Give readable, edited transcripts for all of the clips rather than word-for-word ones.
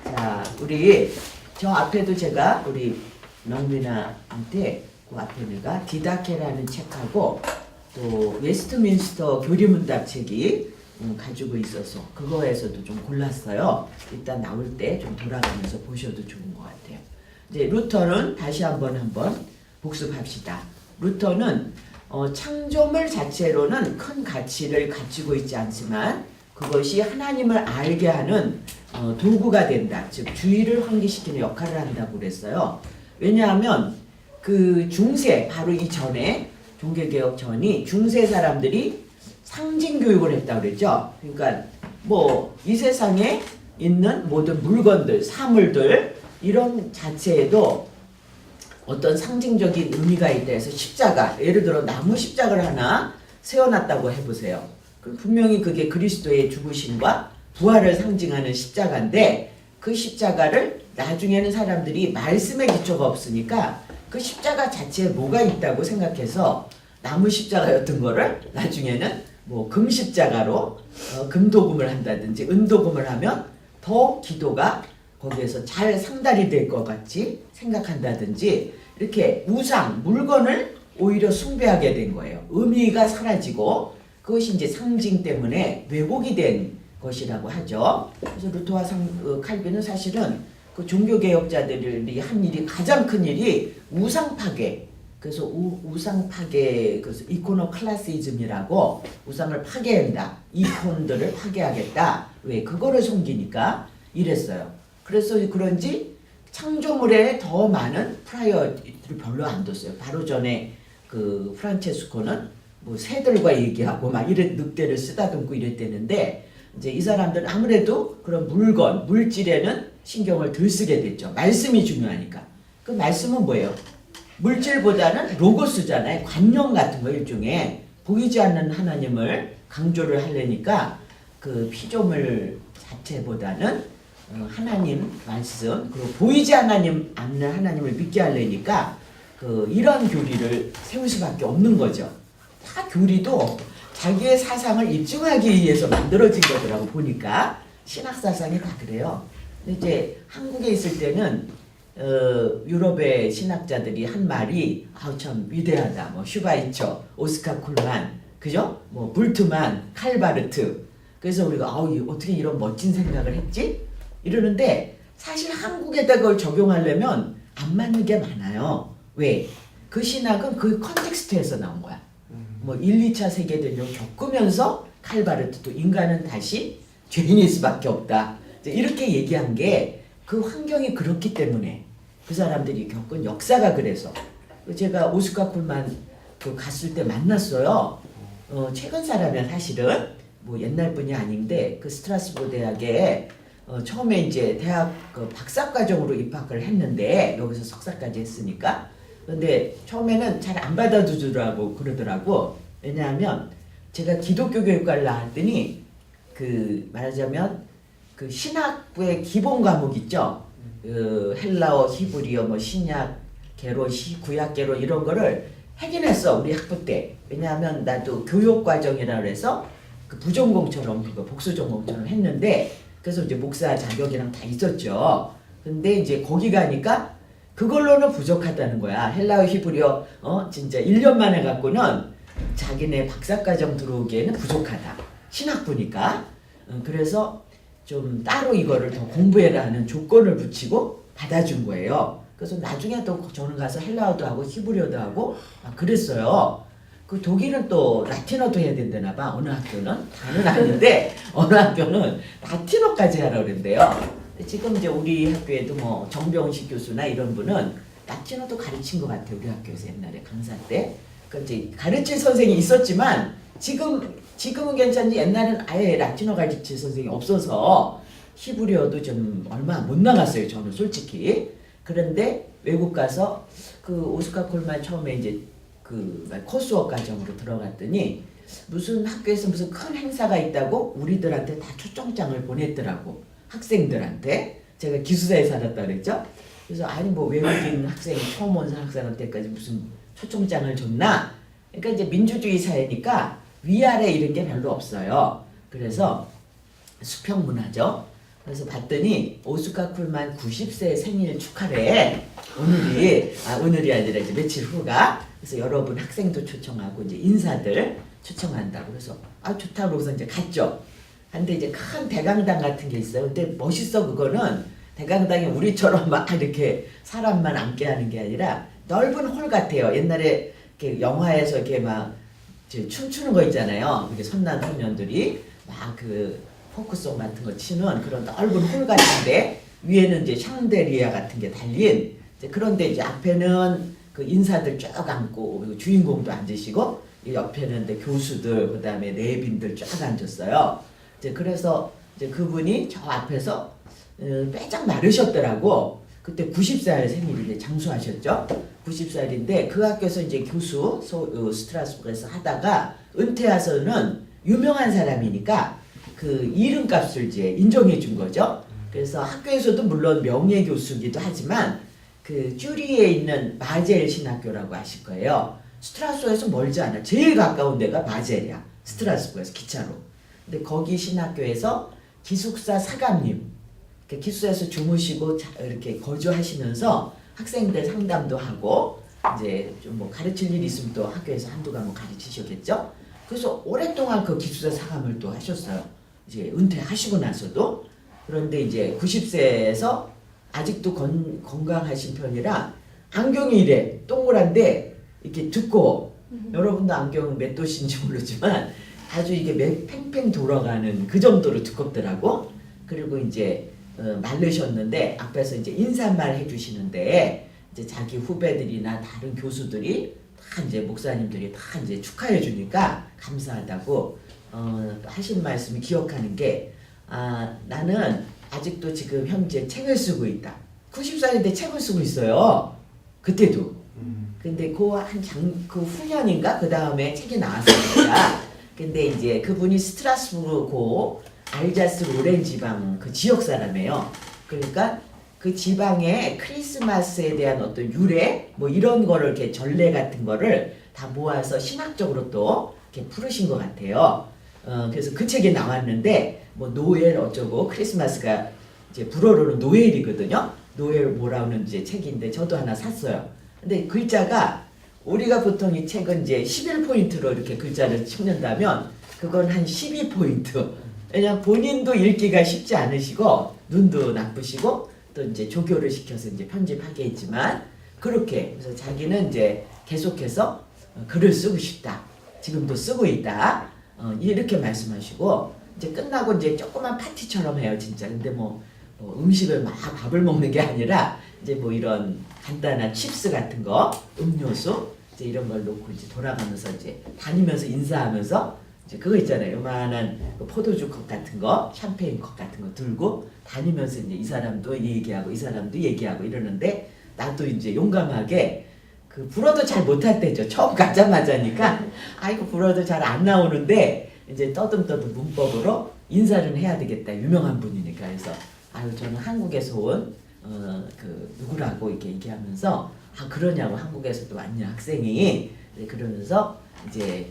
자, 우리 저 앞에도 제가 우리 명민아한테 그 앞에 내가 디다케라는 책하고 또 웨스트민스터 교리문답 책이 가지고 있어서 그거에서도 좀 골랐어요. 일단 나올 때 좀 돌아가면서 보셔도 좋은 것 같아요. 이제 루터는 다시 한번 복습합시다. 루터는 창조물 자체로는 큰 가치를 가지고 있지 않지만 그것이 하나님을 알게 하는 도구가 된다. 즉 주의를 환기시키는 역할을 한다고 그랬어요. 왜냐하면 그 중세 바로 이전에 종교개혁 전이 중세 사람들이 상징 교육을 했다고 그랬죠. 그러니까 뭐 이 세상에 있는 모든 물건들, 사물들 이런 자체에도 어떤 상징적인 의미가 있다 해서 십자가, 예를 들어 나무 십자가를 하나 세워놨다고 해보세요. 그럼 분명히 그게 그리스도의 죽으심과 부활을 상징하는 십자가인데 그 십자가를 나중에는 사람들이 말씀의 기초가 없으니까 그 십자가 자체에 뭐가 있다고 생각해서 나무 십자가였던 거를 나중에는 뭐 금십자가로 금도금을 한다든지 은도금을 하면 더 기도가 거기에서 잘 상달이 될 것 같이 생각한다든지 이렇게 우상, 물건을 오히려 숭배하게 된 거예요. 의미가 사라지고 그것이 이제 상징 때문에 왜곡이 된 것이라고 하죠. 그래서 루터와 칼빈은 사실은 그 종교개혁자들이 한 일이 가장 큰 일이 우상 파괴. 그래서 우상 파괴, 그래서 이코노클라시즘이라고 우상을 파괴한다. 이콘들을 파괴하겠다. 왜? 그거를 섬기니까 이랬어요. 그래서 그런지 창조물에 더 많은 프라이어티를 별로 안 뒀어요. 바로 전에 그 프란체스코는 뭐 새들과 얘기하고 막 이런 늑대를 쓰다듬고 이랬대는데 이제 이 사람들은 아무래도 그런 물건, 물질에는 신경을 덜 쓰게 됐죠. 말씀이 중요하니까. 그 말씀은 뭐예요? 물질보다는 로고스잖아요. 관념 같은 거 일종의 보이지 않는 하나님을 강조를 하려니까 그 피조물 자체보다는 하나님 말씀 그리고 보이지 않는 하나님을 믿게 하려니까 그 이런 교리를 세울 수밖에 없는 거죠. 다 교리도 자기의 사상을 입증하기 위해서 만들어진 거더라고 보니까 신학 사상이 다 그래요. 근데 이제 한국에 있을 때는 유럽의 신학자들이 한 말이 아우 참 위대하다. 뭐 슈바이처, 오스카 콜만, 그죠? 뭐 불트만, 칼바르트. 그래서 우리가 아우 어떻게 이런 멋진 생각을 했지? 이러는데 사실 한국에다 그걸 적용하려면 안 맞는 게 많아요. 왜? 그 신학은 그 컨텍스트에서 나온 거야. 뭐 1, 2차 세계대전 겪으면서 칼바르트도 인간은 다시 죄인일 수밖에 없다. 이렇게 얘기한 게 그 환경이 그렇기 때문에 그 사람들이 겪은 역사가 그래서 제가 오스카 콜만 그 갔을 때 만났어요. 최근 사람이야 사실은 뭐 옛날 분이 아닌데 그 스트라스부르 대학에 처음에 이제 대학 그 박사과정으로 입학을 했는데 여기서 석사까지 했으니까 근데 처음에는 잘 안 받아주더라고 그러더라고. 왜냐하면 제가 기독교 교육과를 나왔더니 그 말하자면 그 신학부의 기본 과목 있죠. 그 헬라어, 히브리어, 뭐 신약, 개론, 구약 개론 이런 거를 하긴 했어 우리 학부 때. 왜냐하면 나도 교육 과정이라 그래서 그 부전공처럼 그거 복수 전공처럼 했는데 그래서 이제 목사 자격이랑 다 있었죠. 근데 이제 거기 가니까 그걸로는 부족하다는 거야. 헬라어, 히브리어 진짜 1년 만에 갖고는 자기네 박사과정 들어오기에는 부족하다. 신학부니까. 그래서 좀 따로 이거를 더 공부해라 하는 조건을 붙이고 받아준 거예요. 그래서 나중에 또 저는 가서 헬라어도 하고 히브리어도 하고 그랬어요. 그 독일은 또 라틴어도 해야 된다나 봐. 어느 학교는 다는 아닌데 어느 학교는 라틴어까지 하라고 그랬대요. 지금 이제 우리 학교에도 뭐 정병식 교수나 이런 분은 라틴어도 가르친 것 같아요. 우리 학교에서 옛날에 강사 때. 그 이제 가르칠 선생이 있었지만 지금은 괜찮지 옛날엔 아예 라틴어 가르칠 선생이 없어서 히브리어도 좀 얼마 못 나갔어요. 저는 솔직히. 그런데 외국 가서 그 오스카 콜만 처음에 이제 그 코스웍 과정으로 들어갔더니 무슨 학교에서 무슨 큰 행사가 있다고 우리들한테 다 초청장을 보냈더라고. 학생들한테. 제가 기숙사에 살았다 그랬죠. 그래서 아니 뭐 외국인 학생 처음 온 학생한테까지 무슨 초청장을 줬나? 그러니까 이제 민주주의 사회니까 위아래 이런 게 별로 없어요. 그래서 수평 문화죠. 그래서 봤더니 오스카 쿨만 90세 생일 축하래. 오늘이 아니라 이제 며칠 후가. 그래서 여러분 학생도 초청하고 이제 인사들 초청한다고. 그래서 좋다고 그러고서 이제 갔죠. 근데 이제 큰 대강당 같은 게 있어요. 근데 멋있어. 그거는 대강당이 우리처럼 막 이렇게 사람만 앉게 하는 게 아니라 넓은 홀 같아요. 옛날에 이렇게 영화에서 이렇게 막 춤추는 거 있잖아요. 그게 선난 소년들이 막 그 포크송 같은 거 치는 그런 넓은 홀 같은데 위에는 이제 샹데리아 같은 게 달린 그런데 이제 앞에는 그 인사들 쭉 앉고 그리고 주인공도 앉으시고 옆에는 이제 교수들 그다음에 내빈들 쭉 앉았어요. 이제 그래서 이제 그분이 저 앞에서 빼짝 마르셨더라고. 그때 90살 생일인데 장수하셨죠. 90살인데 그 학교에서 이제 교수 스트라스부르에서 하다가 은퇴해서는 유명한 사람이니까 그 이름값을 이제 인정해 준 거죠. 그래서 학교에서도 물론 명예 교수기도 하지만 그 쭈리에 있는 마젤 신학교라고 아실 거예요. 스트라스부르에서 멀지 않아. 제일 가까운 데가 마젤이야. 스트라스부르에서 기차로. 근데 거기 신학교에서 기숙사 사감님, 기숙사에서 주무시고 이렇게 거주하시면서 학생들 상담도 하고 이제 좀 뭐 가르칠 일 있으면 또 학교에서 한두 과목 가르치셨겠죠. 그래서 오랫동안 그 기숙사 사감을 또 하셨어요. 이제 은퇴하시고 나서도. 그런데 이제 90세에서 아직도 건강하신 편이라 안경이 이래 동그란데 이렇게 두꺼워. 여러분도 안경 몇 도신지 모르지만 아주 이게 팽팽 돌아가는 그 정도로 두껍더라고. 그리고 이제 말르셨는데 앞에서 이제 인사말 해주시는데 이제 자기 후배들이나 다른 교수들이 다 이제 목사님들이 다 이제 축하해 주니까 감사하다고 하신 말씀이 기억하는 게 나는 아직도 지금 현재 책을 쓰고 있다. 90살인데 책을 쓰고 있어요. 그때도. 근데 그 후년인가 그 다음에 책이 나왔습니다. 근데 이제 그분이 스트라스부르 알자스 로렌 지방 그 지역 사람이에요. 그러니까 그 지방의 크리스마스에 대한 어떤 유래 뭐 이런 거를 이렇게 전례 같은 거를 다 모아서 신학적으로 또 이렇게 풀으신 것 같아요. 그래서 그 책이 나왔는데 뭐 노엘 어쩌고 크리스마스가 이제 불어로는 노엘이거든요. 노엘 뭐라는 이제 책인데 저도 하나 샀어요. 근데 글자가 우리가 보통 이 책은 이제 11포인트로 이렇게 글자를 찍는다면 그건 한 12포인트. 왜냐면 본인도 읽기가 쉽지 않으시고 눈도 나쁘시고 또 이제 조교를 시켜서 이제 편집하겠지만 그렇게 그래서 자기는 이제 계속해서 글을 쓰고 싶다. 지금도 쓰고 있다. 이렇게 말씀하시고 이제 끝나고 이제 조그만 파티처럼 해요 진짜. 근데 뭐 음식을 막 밥을 먹는 게 아니라 이제 뭐 이런 간단한 칩스 같은 거, 음료수 이제 이런 걸 놓고 이제 돌아가면서 이제 다니면서 인사하면서 이제 그거 있잖아요. 요만한 그 포도주 컵 같은 거, 샴페인 컵 같은 거 들고 다니면서 이제 이 사람도 얘기하고 이 사람도 얘기하고 이러는데 나도 이제 용감하게 그 불어도 잘 못할 때죠. 처음 가자마자니까 아이고 불어도 잘 안 나오는데 이제 떠듬떠듬 문법으로 인사를 해야 되겠다. 유명한 분이니까. 그래서 저는 한국에서 온 그 누구라고 이렇게 얘기하면서 그러냐고 한국에서도 왔냐 학생이 그러면서 이제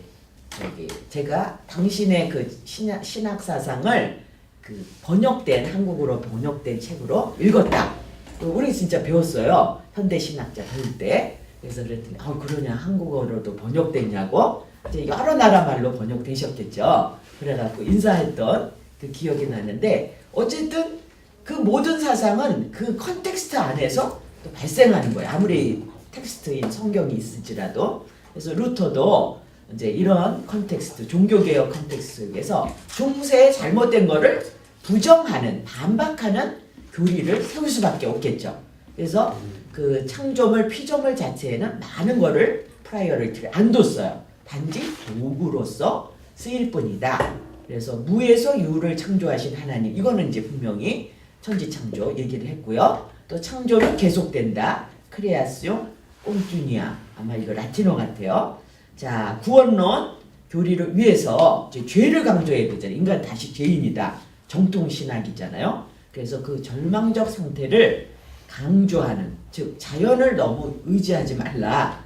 제가 당신의 그 신학 사상을 그 번역된 한국어로 번역된 책으로 읽었다. 우리 진짜 배웠어요. 현대 신학자 배울 때. 그래서 그랬더니 그러냐 한국어로도 번역됐냐고 이제 여러 나라 말로 번역되셨겠죠. 그래갖고 인사했던 그 기억이 나는데 어쨌든 그 모든 사상은 그 컨텍스트 안에서 또 발생하는 거예요. 아무리 텍스트인 성경이 있을지라도. 그래서 루터도 이제 이런 컨텍스트, 종교개혁 컨텍스트에서 중세의 잘못된 거를 부정하는, 반박하는 교리를 세울 수밖에 없겠죠. 그래서 그 창조물, 피조물 자체에는 많은 거를 프라이어리티를 안 뒀어요. 단지 도구로서 쓰일 뿐이다. 그래서 무에서 유를 창조하신 하나님, 이거는 이제 분명히 천지창조 얘기를 했고요. 또 창조는 계속된다. 크레아시옹 꼼주니아, 아마 이거 라틴어 같아요. 자, 구원론 교리를 위해서 이제 죄를 강조해야 되잖아요. 인간 다시 죄인이다. 정통 신학이잖아요. 그래서 그 절망적 상태를 강조하는, 즉 자연을 너무 의지하지 말라.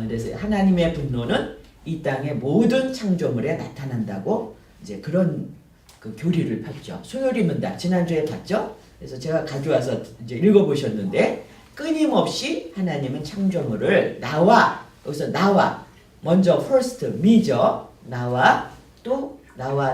그래서 하나님의 분노는 이 땅의 모든 창조물에 나타난다고 이제 그런 그 교리를 폈죠. 소요리 문답 지난주에 봤죠? 그래서 제가 가져와서 이제 읽어보셨는데 끊임없이 하나님은 창조물을 나와 여기서 나와 먼저 first me죠. 나와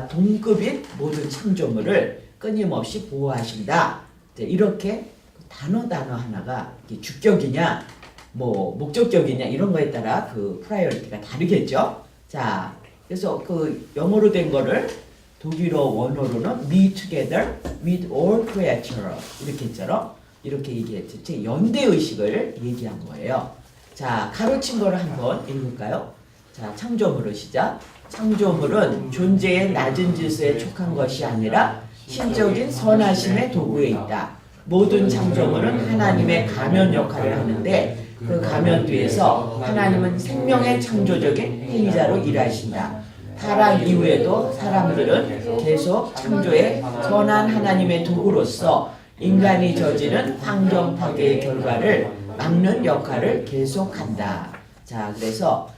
동급인 모든 창조물을 끊임없이 보호하신다. 이렇게 단어 하나가 주격이냐 뭐 목적격이냐 이런 거에 따라 그 프라이어리티가 다르겠죠. 자, 그래서 그 영어로 된 거를 독일어 원어로는 me together with all creature 이렇게 했죠. 이렇게 얘기했죠. 제 연대 의식을 얘기한 거예요. 자, 가로친 거를 한번 읽을까요? 자, 창조물을 시작. 창조물은 존재의 낮은 지수에 촉한 것이 아니라 신적인 선하심의 도구에 있다. 모든 창조물은 하나님의 가면 역할을 하는데 그 가면 뒤에서 하나님은 생명의 창조적인 행위자로 일하신다. 타락 이후에도 사람들은 계속 창조의 선한 하나님의 도구로서 인간이 저지른 환경 파괴의 결과를 막는 역할을 계속한다. 자, 그래서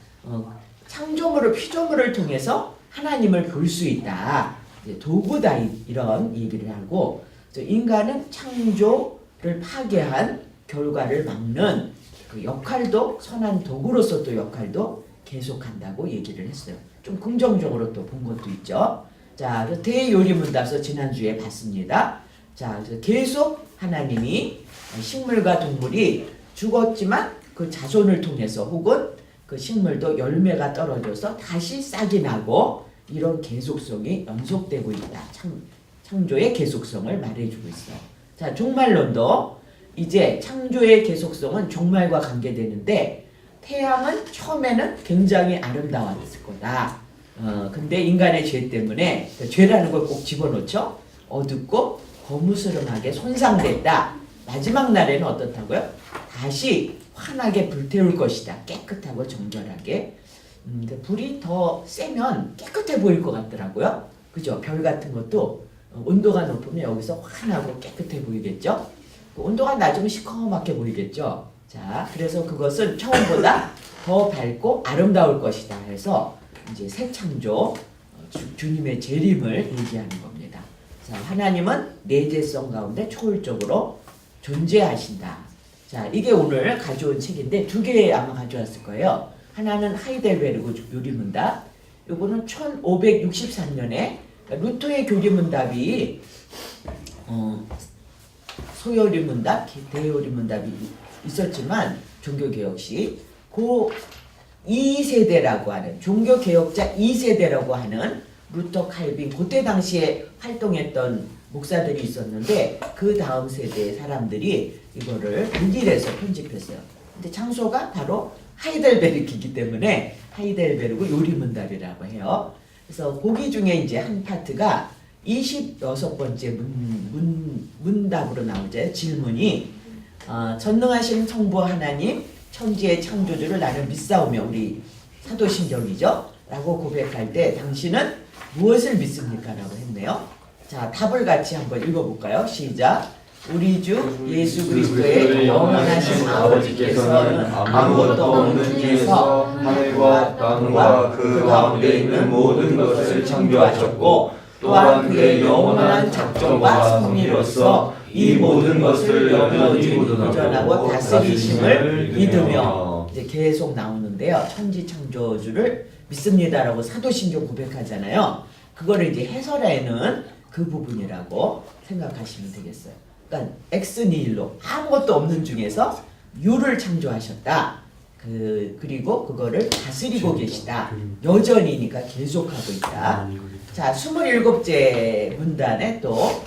창조물을 피조물을 통해서 하나님을 볼 수 있다. 도구다 이런 얘기를 하고 인간은 창조를 파괴한 결과를 막는 그 역할도 선한 도구로서 또 역할도 계속한다고 얘기를 했어요. 좀 긍정적으로 또 본 것도 있죠. 자, 대요리문답서 지난주에 봤습니다. 자, 계속 하나님이 식물과 동물이 죽었지만 그 자손을 통해서 혹은 그 식물도 열매가 떨어져서 다시 싹이 나고 이런 계속성이 연속되고 있다. 창조의 계속성을 말해주고 있어요. 자, 종말론도 이제 창조의 계속성은 종말과 관계되는데 태양은 처음에는 굉장히 아름다웠을 거다. 근데 인간의 죄 때문에 죄라는 걸 꼭 집어넣죠. 어둡고 거무스름하게 손상됐다. 마지막 날에는 어떻다고요? 다시 환하게 불태울 것이다. 깨끗하고 정결하게. 근데 불이 더 세면 깨끗해 보일 것 같더라고요. 그죠? 별 같은 것도 온도가 높으면 여기서 환하고 깨끗해 보이겠죠? 온도가 낮으면 시커멓게 보이겠죠? 자, 그래서 그것은 처음보다 더 밝고 아름다울 것이다 해서 이제 새 창조, 주님의 재림을 얘기하는 겁니다. 자, 하나님은 내재성 가운데 초월적으로 존재하신다. 자, 이게 오늘 가져온 책인데 두 개 아마 가져왔을 거예요. 하나는 하이델베르그 교리문답, 요거는 1563년에 루터의 교리문답이 소요리문답, 대요리문답이 있었지만 종교개혁시 그 2세대라고 하는 종교개혁자 2세대라고 하는 루터 칼빈 그때 당시에 활동했던 목사들이 있었는데 그 다음 세대의 사람들이 이거를 독일에서 편집했어요. 근데 장소가 바로 하이델베르크이기 때문에 하이델베르크 요리문답이라고 해요. 그래서 거기 중에 이제 한 파트가 26번째 문답으로 나오죠. 질문이 전능하신 성부 하나님 천지의 창조주를 나는 믿사오며 우리 사도신경이죠. 라고 고백할 때 당신은 무엇을 믿습니까? 라고 했네요. 자, 답을 같이 한번 읽어볼까요? 시작. 우리 주 예수 그리스도의 영원하신 아버지께서는 아무것도 없는 중에서 하늘과 땅과 그 가운데 있는 모든 것을 창조하셨고 또한 그의 영원한 작정과 섭리로서 이 모든 것을 여전히 보존하고 다스리심을 믿으며 이제 계속 나오는데요. 천지 창조주를 믿습니다라고 사도신경 고백하잖아요. 그거를 이제 해설에는 그 부분이라고 생각하시면 되겠어요. 그러니까 엑스니힐로 아무것도 없는 중에서 유를 창조하셨다. 그리고 그거를 다스리고 계시다. 여전히니까 계속하고 있다. 자, 27째 문단에 또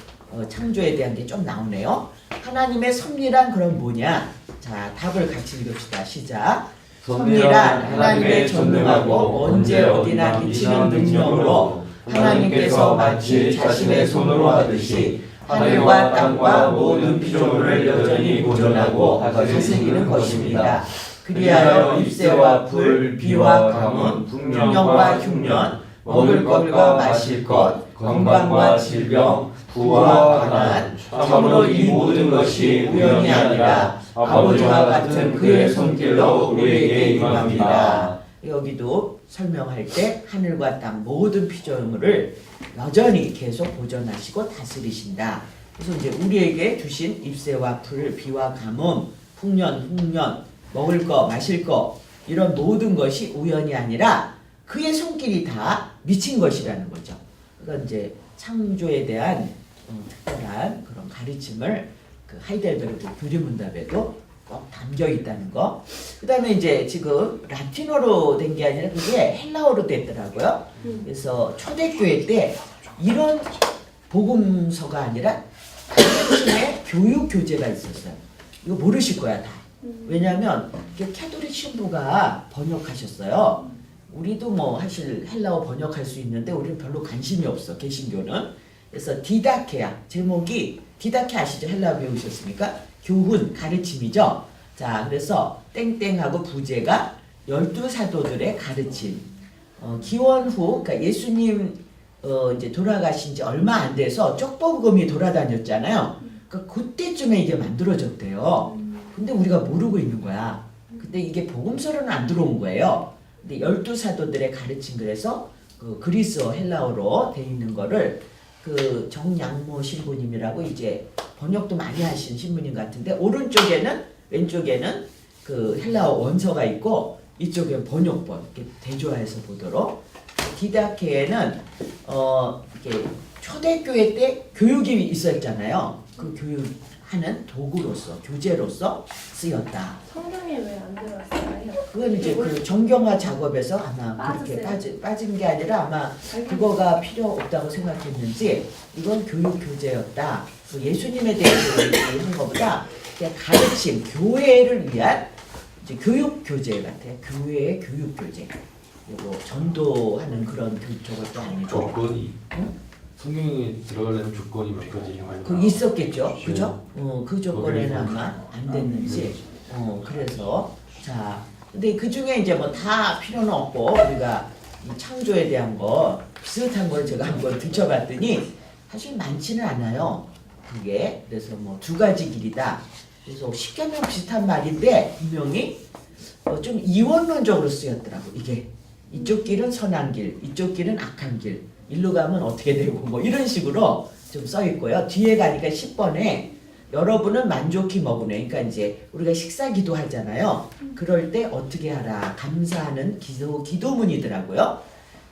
창조에 대한 게 좀 나오네요. 하나님의 섭리란 그럼 뭐냐? 자, 답을 같이 읽읍시다. 시작. 섭리란 하나님의 전능하고 언제 어디나 미치는 능력으로 하나님께서 마치 자신의 손으로 하듯이 하늘과 땅과 모든 피조물을 여전히 보존하고 다스리는 것입니다. 그리하여 잎새와 풀, 비와 가뭄, 풍년과 흉년, 먹을 것과 마실 것, 건강과 질병, 부와 가난, 참으로 이 모든 것이 우연이 아니라 아버지와 같은 그의 손길로 우리에게 임합니다. 여기도 설명할 때 하늘과 땅 모든 피조물을 여전히 계속 보존하시고 다스리신다. 그래서 이제 우리에게 주신 잎새와 풀, 비와 가뭄, 풍년, 흉년, 먹을 거, 마실 거 이런 모든 것이 우연이 아니라 그의 손길이 다 미친 것이라는 거죠. 그러니까 이제 창조에 대한 특별한 그런 가르침을 그 하이델베르크 교리문답에도 꼭 담겨 있다는 거. 그다음에 이제 지금 라틴어로 된 게 아니라 그게 헬라어로 됐더라고요. 그래서 초대교회 때 이런 복음서가 아니라 가르침의 교육 교재가 있었어요. 이거 모르실 거야 다. 왜냐하면 캐톨릭 신부가 번역하셨어요. 우리도 뭐 사실 헬라어 번역할 수 있는데 우리는 별로 관심이 없어 개신교는. 그래서 디다케아 제목이 디다케 아시죠? 헬라어 배우셨습니까? 교훈 가르침이죠. 자 그래서 땡땡하고 부제가 12사도들의 가르침. 기원 후 그러니까 예수님 이제 돌아가신 지 얼마 안 돼서 쪽복음이 돌아다녔잖아요. 그러니까 그때쯤에 이게 만들어졌대요. 근데 우리가 모르고 있는 거야. 근데 이게 복음서로는 안 들어온 거예요. 근데 12사도들의 가르침 그래서 그 그리스어 헬라어로 돼 있는 거를 그 정양모 신부님이라고 이제 번역도 많이 하신 신부님 같은데 오른쪽에는 왼쪽에는 그 헬라어 원서가 있고 이쪽에 번역본 이렇게 대조해서 보도록 디다케에는 이렇게 초대교회 때 교육이 있었잖아요. 그 교육하는 도구로서 교재로서 쓰였다. 성경에 왜 안 들어왔어요? 그건 이제 그 정경화 작업에서 아마 그렇게 빠진 게 아니라 아마 그거가 필요 없다고 생각했는지 이건 교육 교재였다. 예수님에 대해서 얘기한 것보다 그냥 가르침, 교회를 위한 이제 교육 교재 같아요. 교회의 교육 교재. 그리고 전도하는 그런 저것도 아니고. 조건이 응? 성경에 들어가려면 조건이 몇 가지 그 있었겠죠, 그죠? 그 조건에는 아마 안 됐는지. 그래서 자, 근데 그 중에 이제 뭐 다 필요는 없고 우리가 이 창조에 대한 거 비슷한 걸 제가 한번 들춰봤더니 사실 많지는 않아요. 그게 그래서 뭐 두 가지 길이다. 그래서 십계명 비슷한 말인데 분명히 좀 이원론적으로 쓰였더라고. 이게 이쪽 길은 선한 길, 이쪽 길은 악한 길. 일로 가면 어떻게 되고 뭐 이런 식으로 좀 써 있고요. 뒤에 가니까 10번에 여러분은 만족히 먹으네. 그러니까 이제 우리가 식사 기도하잖아요. 그럴 때 어떻게 하라. 감사하는 기도문이더라고요.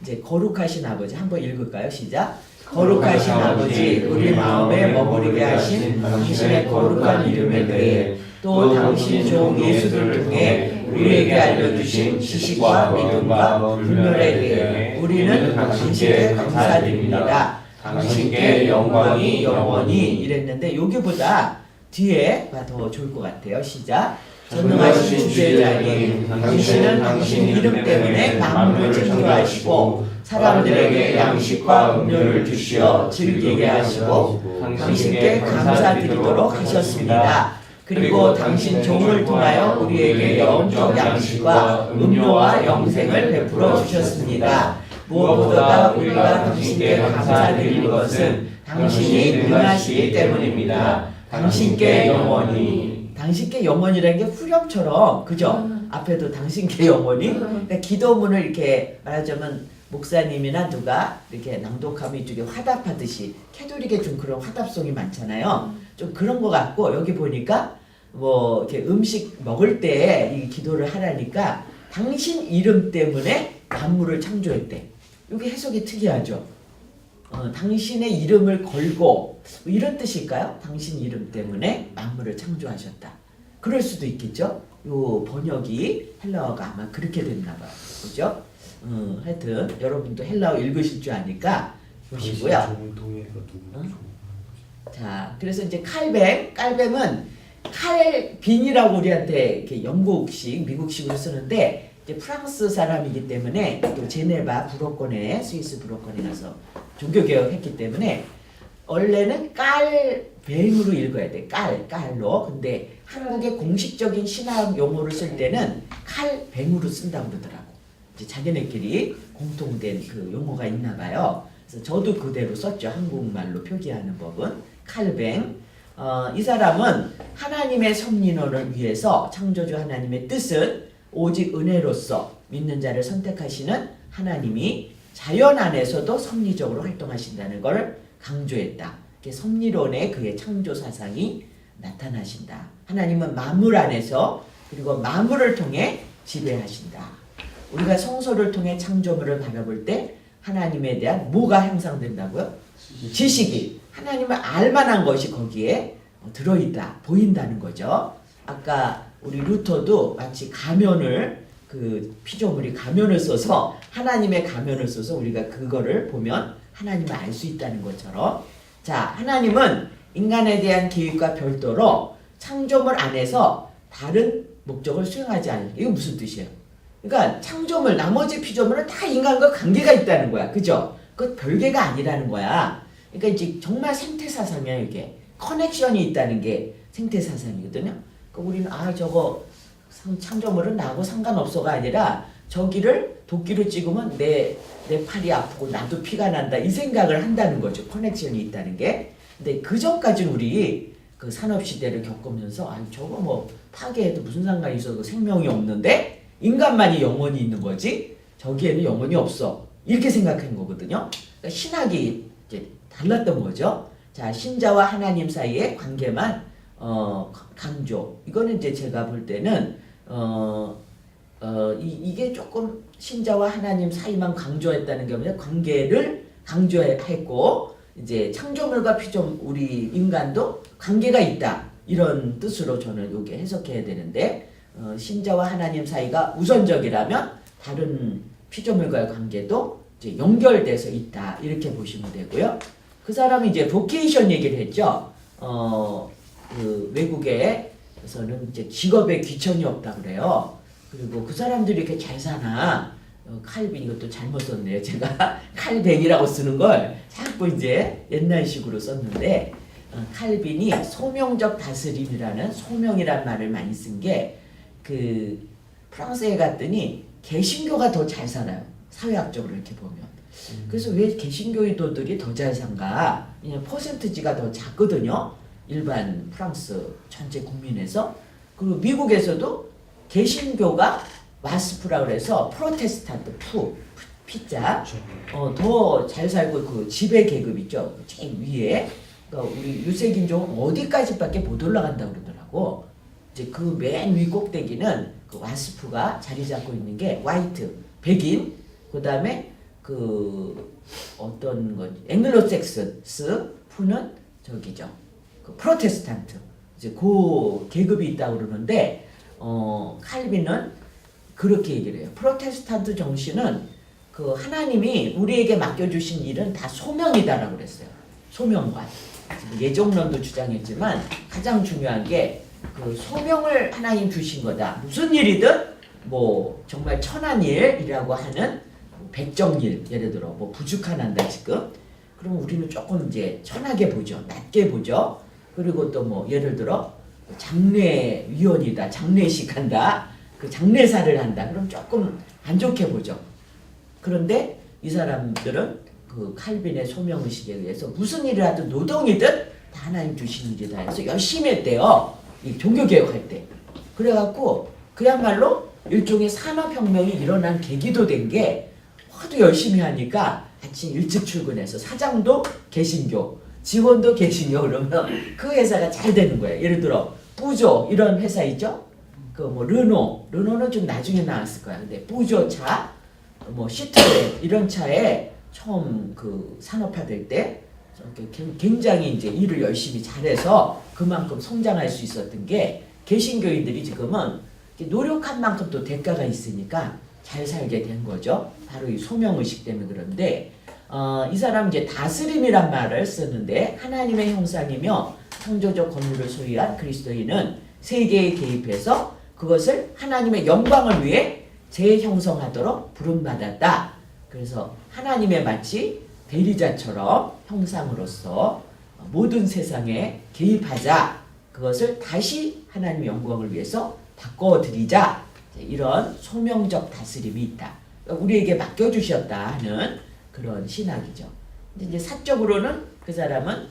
이제 거룩하신 아버지 한번 읽을까요? 시작. 거룩하신 아버지 우리 마음에 머무르게 하신 당신의 거룩한 이름에 대해 또 당신 종 예수를 통해 우리에게 알려주신 지식과 믿음과 분별에 대해 우리는 당신께 감사드립니다. 당신께 영광이 영원히 이랬는데 여기보다 뒤에가 더 좋을 것 같아요. 시작. 전능하신 주제자님 당신은 당신 이름 때문에 만물을 창조하시고 사람들에게 양식과 음료를 주시어 즐기게 하시고 당신께 감사드리도록 하셨습니다. 그리고 당신 종을 통하여 우리에게 영적 양식과 음료와 영생을 베풀어 주셨습니다. 무엇보다 우리가 당신께 감사드리는 것은 당신이 능하시기 때문입니다. 당신께 영원히. 당신께 영원이라는 게 후렴처럼 그죠? 앞에도 당신께 영원히. 그러니까 기도문을 이렇게 말하자면 목사님이나 누가 이렇게 낭독하면 이쪽에 화답하듯이 캐톨릭에 좀 그런 화답송이 많잖아요. 좀 그런 것 같고 여기 보니까 뭐 이렇게 음식 먹을 때 이 기도를 하라니까 당신 이름 때문에 만물을 창조했대. 이게 해석이 특이하죠. 당신의 이름을 걸고 뭐 이런 뜻일까요? 당신 이름 때문에 만물을 창조하셨다. 그럴 수도 있겠죠. 요 번역이 헬라어가 아마 그렇게 됐나 봐요. 그죠? 하여튼 여러분도 헬라어 읽으실 줄 아니까 보시고요. 자, 그래서 이제 깔뱅은 칼빈이라고 우리한테 이렇게 영국식, 미국식으로 쓰는데 이제 프랑스 사람이기 때문에 또 제네바 불어권에 스위스 불어권에 가서 종교개혁 했기 때문에 원래는 깔뱅으로 읽어야 돼. 깔로. 근데 한국의 공식적인 신학 용어를 쓸 때는 칼뱅으로 쓴다고 그러더라고. 이제 자기네끼리 공통된 그 용어가 있나 봐요. 그래서 저도 그대로 썼죠. 한국말로 표기하는 법은 칼뱅. 이 사람은 하나님의 섭리론을 위해서 창조주 하나님의 뜻은 오직 은혜로서 믿는 자를 선택하시는 하나님이 자연 안에서도 섭리적으로 활동하신다는 것을 강조했다. 섭리론의 그의 창조 사상이 나타나신다. 하나님은 만물 안에서 그리고 만물을 통해 지배하신다. 우리가 성소를 통해 창조물을 바라볼 때 하나님에 대한 뭐가 향상된다고요? 지식이. 하나님을 알만한 것이 거기에 들어있다, 보인다는 거죠. 아까 우리 루터도 마치 가면을 그 피조물이 가면을 써서 하나님의 가면을 써서 우리가 그거를 보면 하나님을 알 수 있다는 것처럼 자 하나님은 인간에 대한 계획과 별도로 창조물 안에서 다른 목적을 수행하지 않는 이거 무슨 뜻이에요? 그러니까 창조물 나머지 피조물은 다 인간과 관계가 있다는 거야. 그죠? 그것 별개가 아니라는 거야. 그러니까 이제 정말 생태사상이야 이게. 커넥션이 있다는 게 생태사상이거든요. 그러니까 우리는 저거 창조물은 나하고 상관없어가 아니라 저기를 도끼로 찍으면 내 팔이 아프고 나도 피가 난다 이 생각을 한다는 거죠. 커넥션이 있다는 게. 근데 그 전까지는 우리 그 산업시대를 겪으면서 저거 뭐 파괴해도 무슨 상관이 있어도 생명이 없는데 인간만이 영혼이 있는 거지 저기에는 영혼이 없어 이렇게 생각한 거거든요. 그러니까 신학이 이제 달랐던 거죠. 자 신자와 하나님 사이의 관계만 강조. 이거는 이제 제가 볼 때는 이게 조금 신자와 하나님 사이만 강조했다는 게 아니라 관계를 강조했고 이제 창조물과 피조물 우리 인간도 관계가 있다 이런 뜻으로 저는 이게 해석해야 되는데 신자와 하나님 사이가 우선적이라면 다른 피조물과의 관계도 이제 연결돼서 있다 이렇게 보시면 되고요. 그 사람이 이제 보케이션 얘기를 했죠. 그 외국에서는 이제 직업에 귀천이 없다 그래요. 그리고 그 사람들이 이렇게 잘 사나 칼빈 이것도 잘못 썼네요. 제가 칼뱅이라고 쓰는 걸 자꾸 이제 옛날식으로 썼는데 칼빈이 소명적 다스림이라는 소명이란 말을 많이 쓴 게 그 프랑스에 갔더니 개신교가 더 잘 살아요. 사회학적으로 이렇게 보면. 그래서 왜 개신교인들이 더 잘 산가? 그냥 퍼센트지가 더 작거든요. 일반 프랑스 전체 국민에서. 그리고 미국에서도 개신교가 와스프라 그래서 프로테스탄트 피자 더 잘 살고 그 지배 계급 있죠. 제일 위에. 그러니까 우리 유색인종은 어디까지밖에 못 올라간다 그러더라고. 이제 그 맨 위 꼭대기는 그 와스프가 자리 잡고 있는 게 화이트 백인 그다음에 그 어떤 거 앵글로색스 푸는 저기죠. 그 프로테스탄트 이제 그 계급이 있다고 그러는데 칼빈은 그렇게 얘기를 해요. 프로테스탄트 정신은 그 하나님이 우리에게 맡겨주신 일은 다 소명이다라고 그랬어요. 소명관. 예정론도 주장했지만 가장 중요한 게 그 소명을 하나님 주신 거다. 무슨 일이든 뭐 정말 천한 일이라고 하는 백정일 예를 들어 뭐 부축한한다 지금. 그럼 우리는 조금 이제 천하게 보죠. 낮게 보죠. 그리고 또 뭐 예를 들어 장례위원이다. 장례식 한다. 그 장례사를 한다. 그럼 조금 안 좋게 보죠. 그런데 이 사람들은 그 칼빈의 소명의식에 의해서 무슨 일을 하든 노동이든 다 하나님 주신 일이다 해서 열심히 했대요. 이 종교개혁할 때. 그래갖고 그야말로 일종의 산업혁명이 일어난 계기도 된 게 하도 열심히 하니까 아침 일찍 출근해서 사장도 개신교, 직원도 개신교 그러면 그 회사가 잘 되는 거예요. 예를 들어 뿌조 이런 회사 있죠? 그 뭐 르노는 좀 나중에 나왔을 거야. 근데 뿌조 차, 뭐 시트레 이런 차에 처음 그 산업화될 때 굉장히 이제 일을 열심히 잘해서 그만큼 성장할 수 있었던 게 개신교인들이 지금은 노력한 만큼 또 대가가 있으니까 잘 살게 된 거죠. 바로 이 소명의식 때문에 그런데 이 사람 이제 다스림이란 말을 쓰는데 하나님의 형상이며 창조적 권위를 소유한 그리스도인은 세계에 개입해서 그것을 하나님의 영광을 위해 재형성하도록 부름받았다. 그래서 하나님의 마치 대리자처럼 형상으로서 모든 세상에 개입하자. 그것을 다시 하나님의 영광을 위해서 바꿔드리자. 이런 소명적 다스림이 있다. 그러니까 우리에게 맡겨주셨다 하는 그런 신학이죠. 근데 이제 사적으로는 그 사람은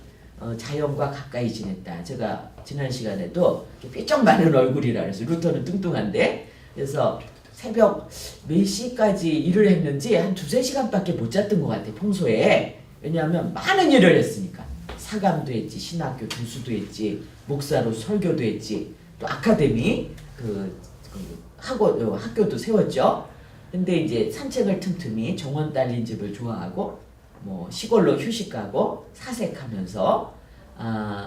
자연과 가까이 지냈다. 제가 지난 시간에도 삐쩍 마른 얼굴이라 그래서 루터는 뚱뚱한데 그래서 새벽 몇 시까지 일을 했는지 한 2-3시간밖에 못 잤던 것 같아 평소에. 왜냐하면 많은 일을 했으니까. 사감도 했지, 신학교 교수도 했지, 목사로 설교도 했지, 또 아카데미 학교도 세웠죠. 근데 이제 산책을 틈틈이 정원 딸린 집을 좋아하고 뭐 시골로 휴식 가고 사색하면서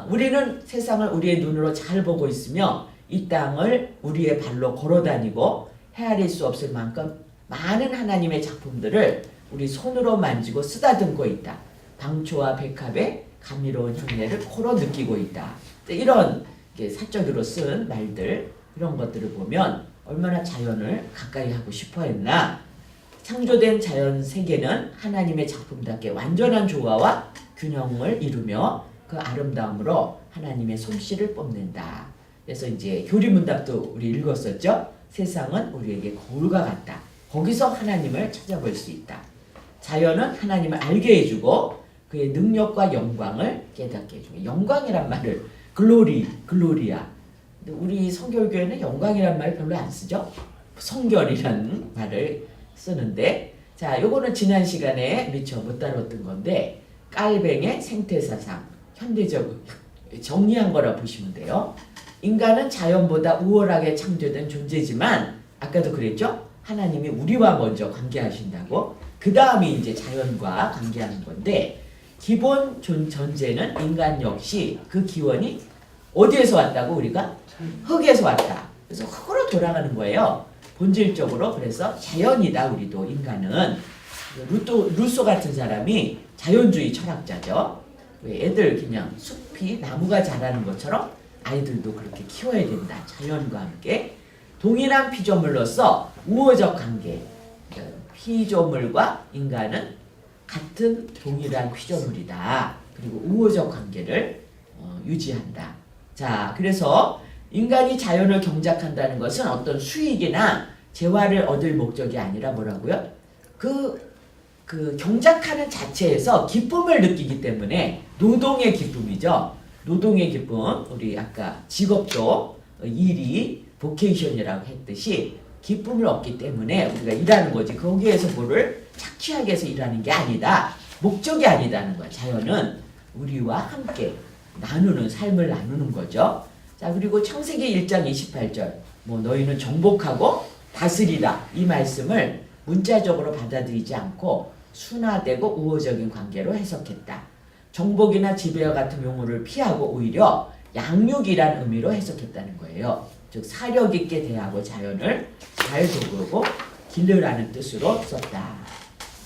우리는 세상을 우리의 눈으로 잘 보고 있으며 이 땅을 우리의 발로 걸어다니고 헤아릴 수 없을 만큼 많은 하나님의 작품들을 우리 손으로 만지고 쓰다듬고 있다. 방초와 백합의 감미로운 향내를 코로 느끼고 있다. 이런 사적으로 쓴 말들, 이런 것들을 보면 얼마나 자연을 가까이 하고 싶어 했나. 창조된 자연 세계는 하나님의 작품답게 완전한 조화와 균형을 이루며 그 아름다움으로 하나님의 솜씨를 뽐낸다. 그래서 이제 교리문답도 우리 읽었었죠. 세상은 우리에게 거울과 같다. 거기서 하나님을 찾아볼 수 있다. 자연은 하나님을 알게 해주고 그의 능력과 영광을 깨닫게 해주고, 영광이란 말을 글로리아. 우리 성결교회는 영광이란 말 별로 안 쓰죠. 성결이라는 말을 쓰는데, 자, 요거는 지난 시간에 미처 못 다뤘던 건데 깔뱅의 생태사상, 현대적 정리한 거라 보시면 돼요. 인간은 자연보다 우월하게 창조된 존재지만 아까도 그랬죠? 하나님이 우리와 먼저 관계하신다고. 그 다음이 이제 자연과 관계하는 건데, 기본 전제는 인간 역시 그 기원이 어디에서 왔다고? 우리가 흙에서 왔다. 그래서 흙으로 돌아가는 거예요. 본질적으로. 그래서 자연이다. 우리도 인간은. 루소 같은 사람이 자연주의 철학자죠. 애들 그냥 숲이 나무가 자라는 것처럼 아이들도 그렇게 키워야 된다. 자연과 함께. 동일한 피조물로서 우호적 관계. 피조물과 인간은 같은 동일한 피조물이다. 그리고 우호적 관계를 유지한다. 자, 그래서 인간이 자연을 경작한다는 것은 어떤 수익이나 재화를 얻을 목적이 아니라 뭐라고요? 그 경작하는 자체에서 기쁨을 느끼기 때문에 노동의 기쁨이죠. 노동의 기쁨, 우리 아까 직업도 일이 보케이션이라고 했듯이 기쁨을 얻기 때문에 우리가 일하는 거지. 거기에서 뭐를 착취하기 위해서 일하는 게 아니다. 목적이 아니다는 거야. 자연은 우리와 함께 나누는, 삶을 나누는 거죠. 자, 그리고 창세기 1장 28절, 뭐 너희는 정복하고 다스리라, 이 말씀을 문자적으로 받아들이지 않고 순화되고 우호적인 관계로 해석했다. 정복이나 지배와 같은 용어를 피하고 오히려 양육이란 의미로 해석했다는 거예요. 즉 사력 있게 대하고 자연을 잘 도우고 기르라는 뜻으로 썼다.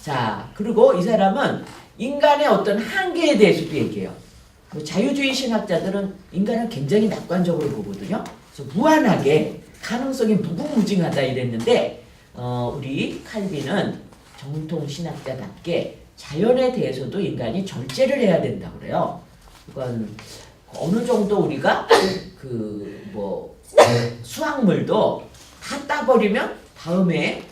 자, 그리고 이 사람은 인간의 어떤 한계에 대해서도 얘기해요. 자유주의 신학자들은 인간을 굉장히 낙관적으로 보거든요. 그래서 무한하게 가능성이 무궁무진하다 이랬는데 우리 칼빈은 정통 신학자답게 자연에 대해서도 인간이 절제를 해야 된다고 그래요. 이건 어느 정도 우리가 수확물도 다 따버리면 다음에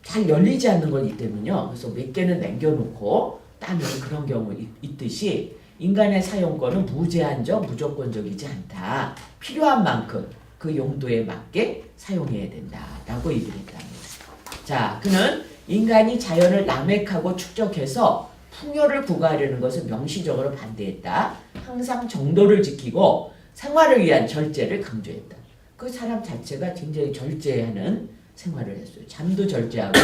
잘 열리지 않는 거기 때문에요. 그래서 몇 개는 남겨놓고 따는 그런 경우 있듯이 인간의 사용권은 무제한적, 무조건적이지 않다. 필요한 만큼 그 용도에 맞게 사용해야 된다라고 얘기를 했답니다. 자, 그는 인간이 자연을 남획하고 축적해서 풍요를 부과하려는 것을 명시적으로 반대했다. 항상 정도를 지키고 생활을 위한 절제를 강조했다. 그 사람 자체가 굉장히 절제하는 생활을 했어요. 잠도 절제하고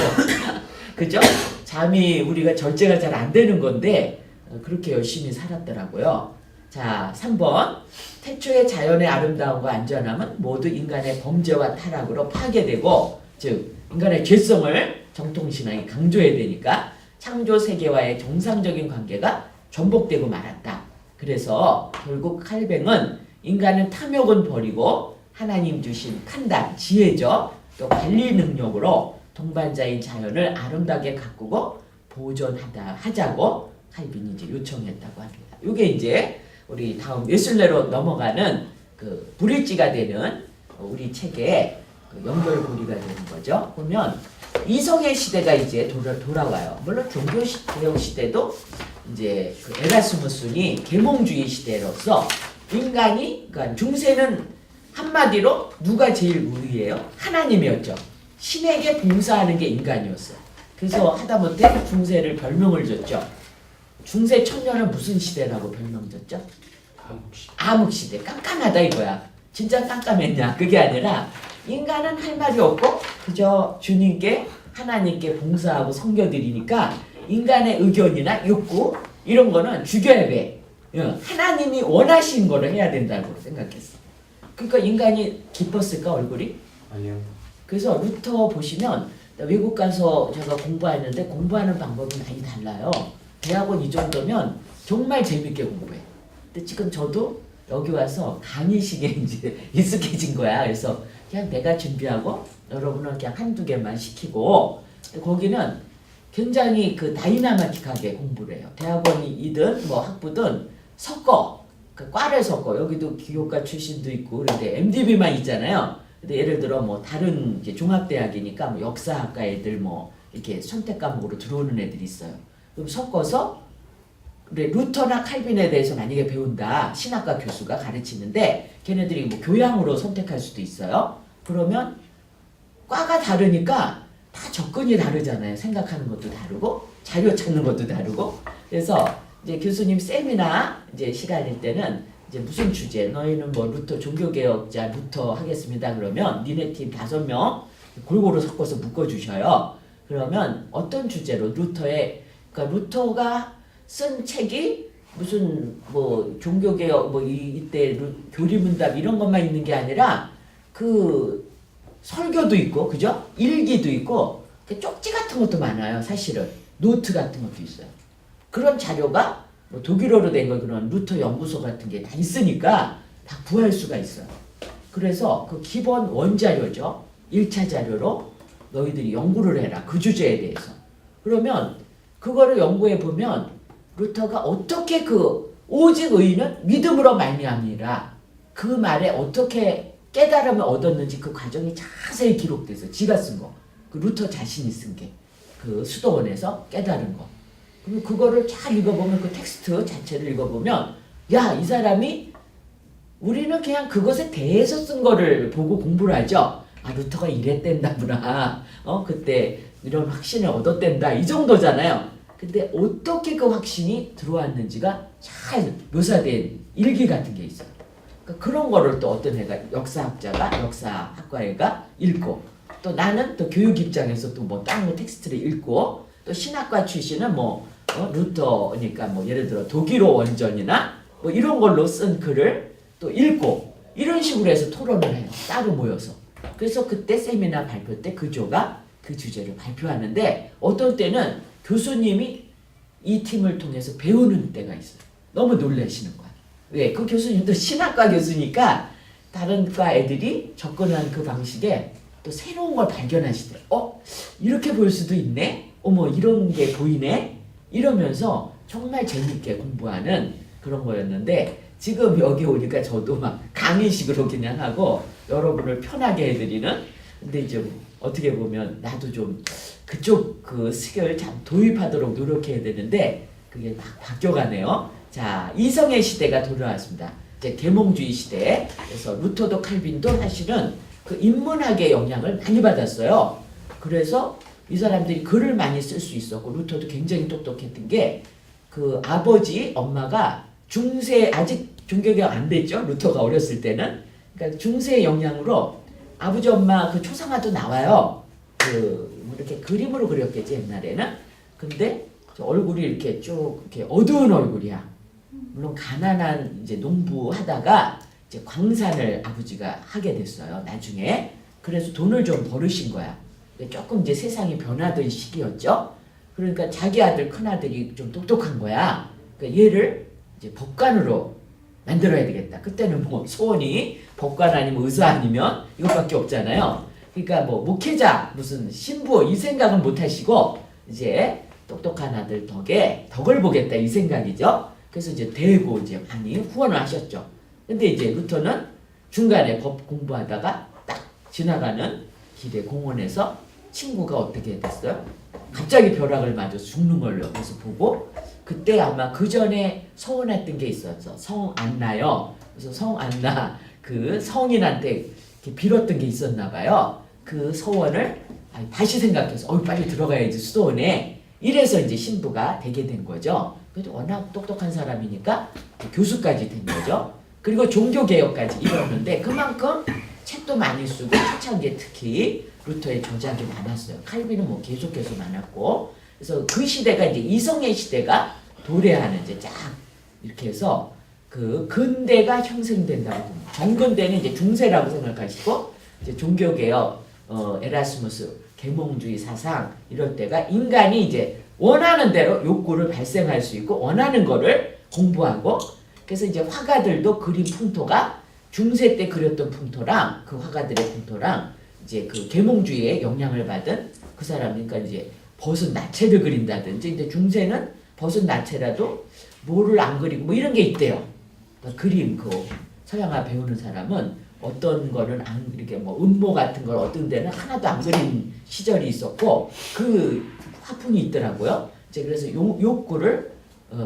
그죠? 잠이 우리가 절제가 잘 안 되는 건데 그렇게 열심히 살았더라고요. 자, 3번. 태초의 자연의 아름다움과 안전함은 모두 인간의 범죄와 타락으로 파괴되고, 즉 인간의 죄성을 정통신앙이 강조해야 되니까 창조 세계와의 정상적인 관계가 전복되고 말았다. 그래서 결국 칼뱅은 인간은 탐욕은 버리고 하나님 주신 판단, 지혜죠. 또 관리 능력으로 동반자인 자연을 아름답게 가꾸고 보존하자고 칼빈이 이제 요청했다고 합니다. 이게 이제 우리 다음 웨슬레로 넘어가는 그 브릿지가 되는 우리 책의 그 연결고리가 되는 거죠. 보면 이성의 시대가 이제 돌아와요. 물론 종교 개혁 시대도 이제 그 에라스무스니 계몽주의 시대로서 인간이, 그러니까 중세는 한마디로 누가 제일 우위예요? 하나님이었죠. 신에게 봉사하는 게 인간이었어요. 그래서 하다못해 중세를 별명을 줬죠. 중세 천년은 무슨 시대라고 별명 줬죠? 한국시. 암흑시대. 깜깜하다 이거야. 진짜 깜깜했냐? 그게 아니라 인간은 할 말이 없고 그저 주님께 하나님께 봉사하고 섬겨드리니까 인간의 의견이나 욕구 이런 거는 죽여야 돼. 하나님이 원하신 거를 해야 된다고 생각했어. 그러니까 인간이 기뻤을까 얼굴이? 아니요. 그래서 루터 보시면 외국 가서 제가 공부했는데 공부하는 방법이 많이 달라요. 대학원 이 정도면 정말 재밌게 공부해. 근데 지금 저도 여기 와서 강의식에 이제 익숙해진 거야. 그래서 그냥 내가 준비하고 여러분은 그냥 한두 개만 시키고 거기는 굉장히 그 다이나마틱하게 공부를 해요. 대학원이든 뭐 학부든 섞어. 그 과를 섞어. 여기도 기교과 출신도 있고 그런데 MDB만 있잖아요. 근데 예를 들어 뭐 다른 이제 종합대학이니까 뭐 역사학과 애들 뭐 이렇게 선택 과목으로 들어오는 애들이 있어요. 그럼 섞어서 그래 루터나 칼빈에 대해서 만약에 배운다. 신학과 교수가 가르치는데 걔네들이 뭐 교양으로 선택할 수도 있어요. 그러면 과가 다르니까 다 접근이 다르잖아요. 생각하는 것도 다르고 자료 찾는 것도 다르고. 그래서 이제 교수님 세미나 이제 시간일 때는 이제 무슨 주제 너희는 뭐 루터 종교개혁자 루터 하겠습니다. 그러면 니네 팀 5명 골고루 섞어서 묶어주셔요. 그러면 어떤 주제로 루터의 그러니까 루터가 쓴 책이 무슨 뭐 종교개혁 뭐 이때 교리문답 이런 것만 있는 게 아니라 그 설교도 있고 그죠? 일기도 있고 쪽지 같은 것도 많아요. 사실은 노트 같은 것도 있어요. 그런 자료가 뭐 독일어로 된 거 그런 루터 연구소 같은 게 다 있으니까 다 구할 수가 있어요. 그래서 그 기본 원자료죠. 1차 자료로 너희들이 연구를 해라. 그 주제에 대해서. 그러면 그거를 연구해 보면 루터가 어떻게 그 오직 의인은 믿음으로 말미암니라 그 말에 어떻게 깨달음을 얻었는지 그 과정이 자세히 기록돼서 지가 쓴 거. 그 루터 자신이 쓴 게 그 수도원에서 깨달은 거. 그리고 그거를 잘 읽어보면 그 텍스트 자체를 읽어보면 야, 이 사람이 우리는 그냥 그것에 대해서 쓴 거를 보고 공부를 하죠. 아, 루터가 이랬댄다구나. 그때 이런 확신을 얻었댄다. 이 정도잖아요. 근데 어떻게 그 확신이 들어왔는지가 잘 묘사된 일기 같은 게 있어요. 그러니까 그런 거를 또 어떤 애가 역사학자가 역사학과 애가 읽고 또 나는 또 교육 입장에서 또 뭐 다른 거 텍스트를 읽고 또 신학과 출신은 뭐 루터니까 뭐 예를 들어 독일어 원전이나 뭐 이런 걸로 쓴 글을 또 읽고 이런 식으로 해서 토론을 해요. 따로 모여서. 그래서 그때 세미나 발표 때 그 조가 그 주제를 발표하는데 어떤 때는 교수님이 이 팀을 통해서 배우는 때가 있어요. 너무 놀라시는 거야. 왜? 그 교수님도 신학과 교수니까 다른 과 애들이 접근한 그 방식에 또 새로운 걸 발견하시더라고요. 이렇게 볼 수도 있네? 어머, 이런 게 보이네? 이러면서 정말 재밌게 공부하는 그런 거였는데 지금 여기 오니까 저도 막 강의식으로 그냥 하고 여러분을 편하게 해드리는 근데 좀 어떻게 보면 나도 좀 그쪽 그 스킬을 참 도입하도록 노력해야 되는데 그게 막 바뀌어가네요. 자, 이성의 시대가 돌아왔습니다. 이제 계몽주의 시대. 그래서 루터도 칼빈도 사실은 그 인문학의 영향을 많이 받았어요. 그래서 이 사람들이 글을 많이 쓸 수 있었고 루터도 굉장히 똑똑했던 게 그 아버지 엄마가 중세 아직 종교개혁 안 됐죠. 루터가 어렸을 때는 그러니까 중세의 영향으로 아버지 엄마 그 초상화도 나와요. 그 이렇게 그림으로 그렸겠지 옛날에는. 근데 얼굴이 이렇게 쭉 이렇게 어두운 얼굴이야. 물론 가난한 이제 농부하다가 이제 광산을 아버지가 하게 됐어요. 나중에. 그래서 돈을 좀 벌으신 거야. 조금 이제 세상이 변하던 시기였죠. 그러니까 자기 아들 큰 아들이 좀 똑똑한 거야. 그러니까 얘를 이제 법관으로 만들어야 되겠다. 그때는 뭐 소원이 법관 아니면 의사 아니면 이것밖에 없잖아요. 그러니까 뭐 목회자 무슨 신부 이 생각은 못 하시고 이제 똑똑한 아들 덕에 덕을 보겠다 이 생각이죠. 그래서 이제 대고 이제 많이 후원을 하셨죠. 근데 이제 루터는 중간에 법 공부하다가 딱 지나가는 길에 공원에서 친구가 어떻게 됐어요? 갑자기 벼락을 맞아서 죽는 걸 옆에서 보고 그때 아마 그 전에 서원했던 게 있었어. 성 안나요. 그래서 성 안나 그 성인한테 이렇게 빌었던 게 있었나 봐요. 그 서원을 다시 생각해서 빨리 들어가야지 수도원에. 이래서 이제 신부가 되게 된 거죠. 그래도 워낙 똑똑한 사람이니까 교수까지 된 거죠. 그리고 종교개혁까지 이뤘는데 그만큼 책도 많이 쓰고 초창기에 특히 루터의 저작이 많았어요. 칼빈은 뭐 계속해서 많았고. 그래서 그 시대가 이제 이성의 시대가 도래하는 이제 쫙 이렇게 해서 그 근대가 형성된다고 봅니다. 정근대는 이제 중세라고 생각하시고 이제 종교개혁, 에라스무스, 계몽주의 사상 이럴 때가 인간이 이제 원하는 대로 욕구를 발생할 수 있고 원하는 거를 공부하고 그래서 이제 화가들도 그림 풍토가 중세 때 그렸던 풍토랑 그 화가들의 풍토랑 이제 그 계몽주의의 영향을 받은 그 사람이니까 이제 벗은 나체를 그린다든지 이제 중세는 벗은 나체라도 뭐를 안 그리고 뭐 이런 게 있대요. 그러니까 그림 그 서양화 배우는 사람은 어떤 거는 안 이렇게 뭐 음모 같은 걸 어떤 데는 하나도 안 그린 시절이 있었고 그 화풍이 있더라고요. 이제 그래서 욕구를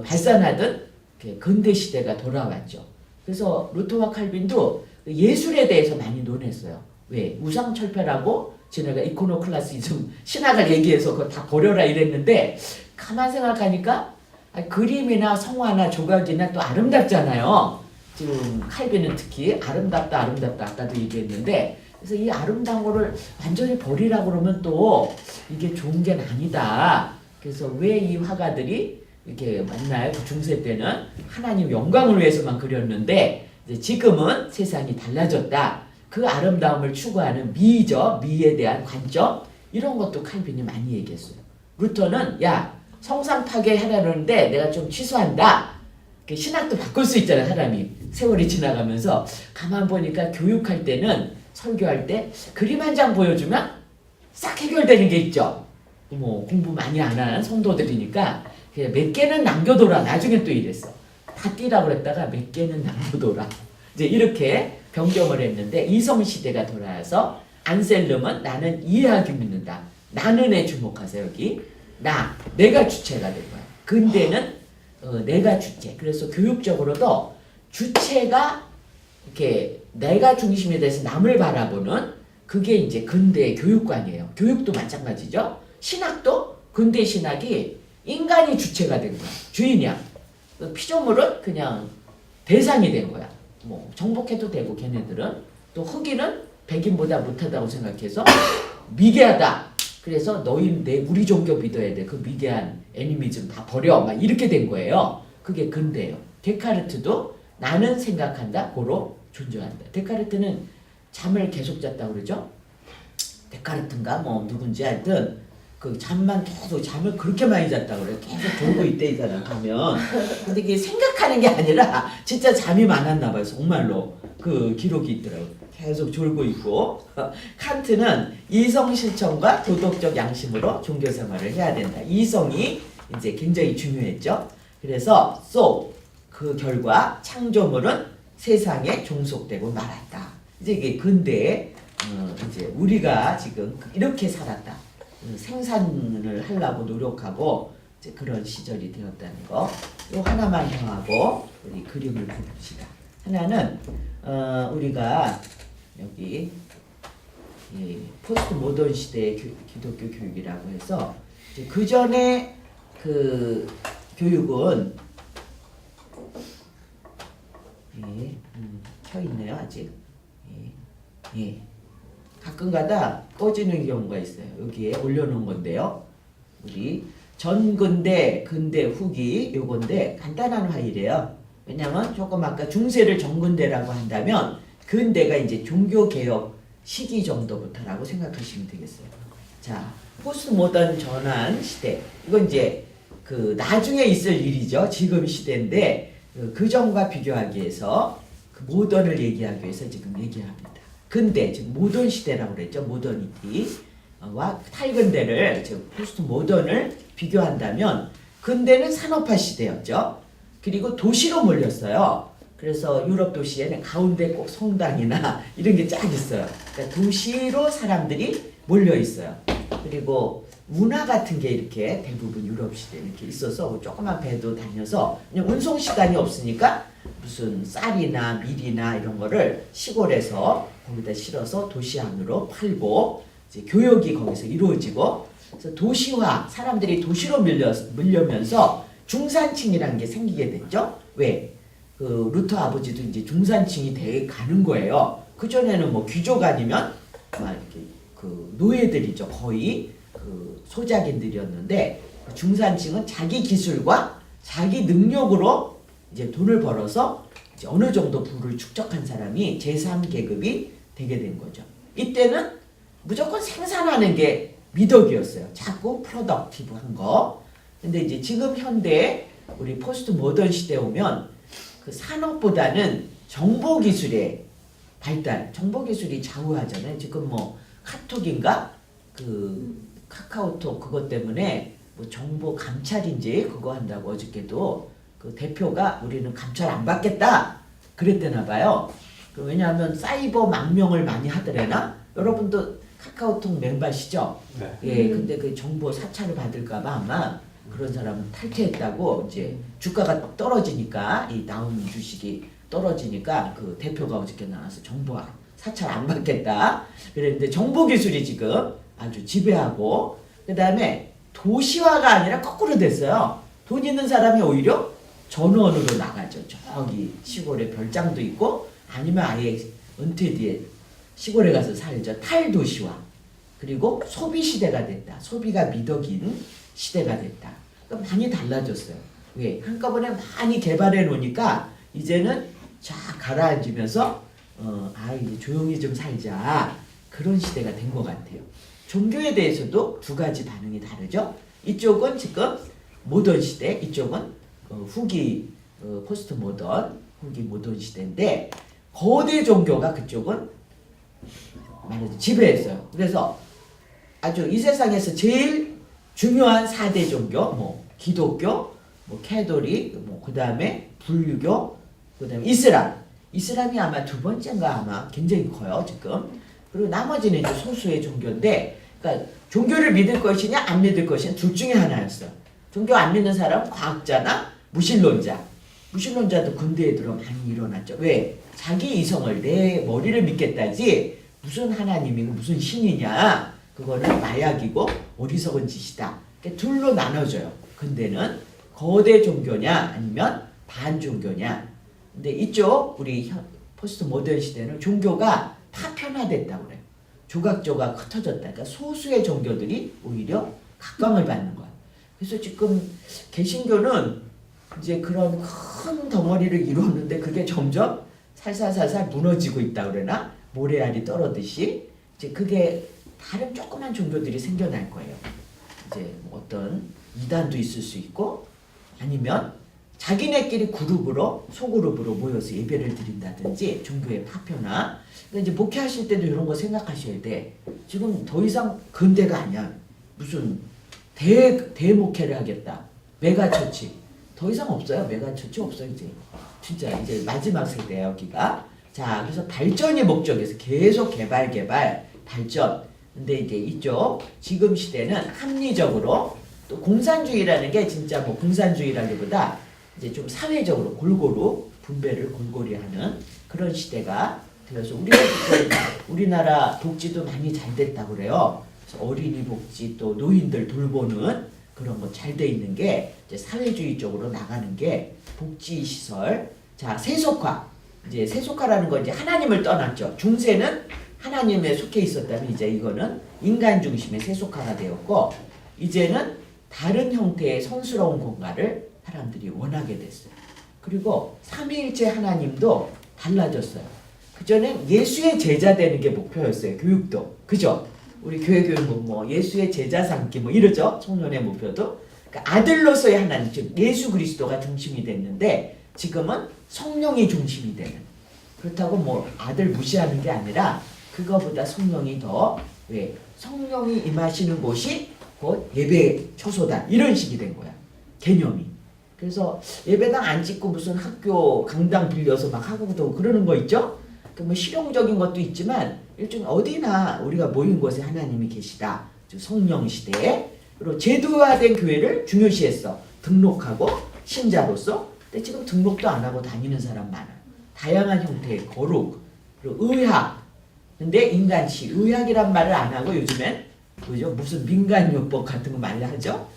발산하던 근대 시대가 돌아왔죠. 그래서 루터와 칼빈도 예술에 대해서 많이 논했어요. 왜? 우상철폐라고 지네가 이코노클라시즘 신학을 얘기해서 그거 다 버려라 이랬는데 가만 생각하니까 그림이나 성화나 조각이나 또 아름답잖아요. 지금 칼빈은 특히 아름답다 아까도 얘기했는데 그래서 이 아름다운 거를 완전히 버리라고 그러면 또 이게 좋은 게 아니다. 그래서 왜 이 화가들이 이렇게 만나요? 그 중세 때는 하나님 영광을 위해서만 그렸는데 이제 지금은 세상이 달라졌다. 그 아름다움을 추구하는 미죠. 미에 대한 관점 이런 것도 칼빈이 많이 얘기했어요. 루터는 야 성상 파괴하려는데 내가 좀 취소한다. 신학도 바꿀 수 있잖아 사람이. 세월이 지나가면서 가만 보니까 교육할 때는 설교할 때 그림 한 장 보여주면 싹 해결되는 게 있죠. 뭐 공부 많이 안 하는 성도들이니까 몇 개는 남겨둬라. 나중에 또 이랬어. 다 띄라고 그랬다가 몇 개는 남겨둬라. 이제 이렇게 변경을 했는데 이성 시대가 돌아와서 안셀름은 나는 이해하기 믿는다. 나는에 주목하세요 여기. 내가 주체가 된 거야. 근대는 내가 주체. 그래서 교육적으로도 주체가 이렇게 내가 중심에 대해서 남을 바라보는 그게 이제 근대의 교육관이에요. 교육도 마찬가지죠. 신학도 근대 신학이 인간이 주체가 된 거야. 주인이야. 피조물은 그냥 대상이 된 거야. 뭐 정복해도 되고 걔네들은 또 흑인은 백인보다 못하다고 생각해서 미개하다. 그래서 우리 종교 믿어야 돼. 그 미개한 애니미즘 다 버려. 막 이렇게 된 거예요. 그게 근대예요. 데카르트도 나는 생각한다. 고로 존중한다. 데카르트는 잠을 계속 잤다고 그러죠. 데카르트인가 뭐 누군지 하여튼 그 잠만 계속 잠을 그렇게 많이 잤다고 그래. 계속 졸고 있대 이 사람 가면. 근데 이게 생각하는 게 아니라 진짜 잠이 많았나 봐요. 정말로 그 기록이 있더라고. 계속 졸고 있고. 칸트는 이성 실천과 도덕적 양심으로 종교 생활을 해야 된다. 이성이 이제 굉장히 중요했죠. 그래서 그 결과 창조물은 세상에 종속되고 말았다. 이제 이게 근대에 이제 우리가 지금 이렇게 살았다. 생산을 하려고 노력하고 이제 그런 시절이 되었다는 거. 요 하나만 정하고 우리 그림을 봅시다. 하나는 우리가 여기 포스트 모던 시대의 기독교 교육이라고 해서 그 전에 그 교육은 켜 있네요 아직. 가끔가다 꺼지는 경우가 있어요. 여기에 올려놓은 건데요. 우리 전근대, 근대, 후기 요건데 간단한 화이래요. 왜냐면 조금 아까 중세를 전근대라고 한다면 근대가 이제 종교개혁 시기 정도부터라고 생각하시면 되겠어요. 자, 포스트 모던 전환 시대. 이건 이제 그 나중에 있을 일이죠. 지금 시대인데 그 전과 비교하기 위해서 그 모던을 얘기하기 위해서 지금 얘기합니다. 근대, 즉 모던 시대라고 그랬죠. 모더니티와 탈근대를, 즉 포스트 모던을 비교한다면 근대는 산업화 시대였죠. 그리고 도시로 몰렸어요. 그래서 유럽 도시에는 가운데 꼭 성당이나 이런 게 쫙 있어요. 그러니까 도시로 사람들이 몰려 있어요. 그리고 문화 같은 게 이렇게 대부분 유럽 시대에 이렇게 있어서 조그만 배도 다녀서 그냥 운송 시간이 없으니까 무슨 쌀이나 밀이나 이런 거를 시골에서 거기다 실어서 도시 안으로 팔고 이제 교역이 거기서 이루어지고, 그래서 도시화, 사람들이 도시로 밀려면서 중산층이라는 게 생기게 됐죠. 왜? 그 루터 아버지도 이제 중산층이 돼 가는 거예요. 그 전에는 뭐 귀족 아니면 막 이렇게 그 노예들이죠. 거의 그 소작인들이었는데, 그 중산층은 자기 기술과 자기 능력으로 이제 돈을 벌어서 이제 어느 정도 부를 축적한 사람이 제3계급이 되게 된 거죠. 이때는 무조건 생산하는 게 미덕이었어요. 자꾸 프로덕티브한 거. 근데 이제 지금 현대 우리 포스트 모던 시대에 오면 그 산업보다는 정보 기술의 발달, 정보 기술이 좌우하잖아요. 지금 뭐 카톡인가 그 카카오톡 그것 때문에 뭐 정보 감찰인지 그거 한다고 어저께도 그 대표가 우리는 감찰 안 받겠다 그랬대나 봐요. 왜냐하면 사이버 망명을 많이 하더래나. 여러분도 카카오톡 멤버시죠? 네. 예, 근데 그 정보 사찰을 받을까봐 아마 그런 사람은 탈퇴했다고. 이제 주가가 떨어지니까 이 나오는 주식이 떨어지니까 그 대표가 어저께 나와서 정보 사찰 안 받겠다 그랬는데, 정보 기술이 지금 아주 지배하고, 그 다음에 도시화가 아니라 거꾸로 됐어요. 돈 있는 사람이 오히려 전원으로 나가죠. 저기 시골에 별장도 있고 아니면 아예 은퇴 뒤에 시골에 가서 살죠. 탈도시화. 그리고 소비 시대가 됐다. 소비가 미덕인 시대가 됐다. 그러니까 많이 달라졌어요. 왜? 한꺼번에 많이 개발해 놓으니까 이제는 쫙 가라앉으면서 이제 조용히 좀 살자. 그런 시대가 된 것 같아요. 종교에 대해서도 두 가지 반응이 다르죠. 이쪽은 지금 모던 시대, 이쪽은 후기 포스트 모던, 후기 모던 시대인데, 거대 종교가 그쪽은 말하자면 지배했어요. 그래서 아주 이 세상에서 제일 중요한 4대 종교, 뭐 기독교, 뭐 캐톨릭, 뭐 그다음에 불교, 그다음에 이슬람이 아마 두 번째인가 아마 굉장히 커요 지금. 그리고 나머지는 이제 소수의 종교인데, 그러니까 종교를 믿을 것이냐 안 믿을 것이냐 둘 중에 하나였어. 종교 안 믿는 사람은 과학자나 무신론자. 무신론자도 근대에 들어 많이 일어났죠. 왜? 자기 이성을, 내 머리를 믿겠다지 무슨 하나님이고 무슨 신이냐, 그거는 마약이고 어리석은 짓이다. 그러니까 둘로 나눠져요. 근데는 거대 종교냐 아니면 반종교냐. 근데 이쪽 우리 포스트 모던 시대는 종교가 파편화됐다고 그래요. 조각조각 흩어졌다. 그러니까 소수의 종교들이 오히려 각광을 받는 거야. 그래서 지금 개신교는 이제 그런 큰 덩어리를 이루었는데 그게 점점 살살살살 무너지고 있다 그러나, 모래알이 떨어듯이 이제 그게 다른 조그만 종교들이 생겨날 거예요. 이제 뭐 어떤 이단도 있을 수 있고, 아니면 자기네끼리 그룹으로 소그룹으로 모여서 예배를 드린다든지 종교의 파편화. 그러니까 이제 목회하실 때도 이런 거 생각하셔야 돼. 지금 더 이상 근대가 아니야. 무슨 대목회를 하겠다. 메가처치. 더 이상 없어요. 메가처치 없어요 이제. 진짜 이제 마지막 세대야 여기가. 자, 그래서 발전이 목적에서 계속 개발, 발전. 근데 이제 이쪽 지금 시대는 합리적으로, 또 공산주의라는 게 진짜 뭐 공산주의라기보다 이제 좀 사회적으로 골고루 분배를 골고루 하는 그런 시대가 되어서, 우리나라 복지도 많이 잘 됐다고 그래요. 그래서 어린이 복지, 또 노인들 돌보는 그런 거 잘 돼 있는 게 이제 사회주의 쪽으로 나가는 게 복지 시설. 자, 세속화. 이제 세속화라는 건 이제 하나님을 떠났죠. 중세는 하나님에 속해 있었다면 이제 이거는 인간 중심의 세속화가 되었고, 이제는 다른 형태의 성스러운 공간을 사람들이 원하게 됐어요. 그리고 삼위일체 하나님도 달라졌어요. 그전엔 예수의 제자 되는 게 목표였어요. 교육도. 그죠? 우리 교회 교육은 뭐 예수의 제자 삼기 뭐 이러죠. 청년의 목표도. 그러니까 아들로서의 하나님, 즉 예수 그리스도가 중심이 됐는데, 지금은 성령이 중심이 되는. 그렇다고 뭐 아들 무시하는 게 아니라 그거보다 성령이 더, 왜? 성령이 임하시는 곳이 곧 예배 처소다. 이런 식이 된 거야. 개념이. 그래서 예배당 안 짓고 무슨 학교 강당 빌려서 막 하고도 그러는 거 있죠? 그 뭐 실용적인 것도 있지만 일종 어디나 우리가 모인 곳에 하나님이 계시다. 즉 성령 시대에. 그리고 제도화된 교회를 중요시했어. 등록하고 신자로서. 근데 지금 등록도 안 하고 다니는 사람 많아. 다양한 형태의 거룩, 그리고 의학, 근데 인간치, 의학이란 말을 안 하고 요즘엔 그죠? 무슨 민간요법 같은 거 많이 하죠?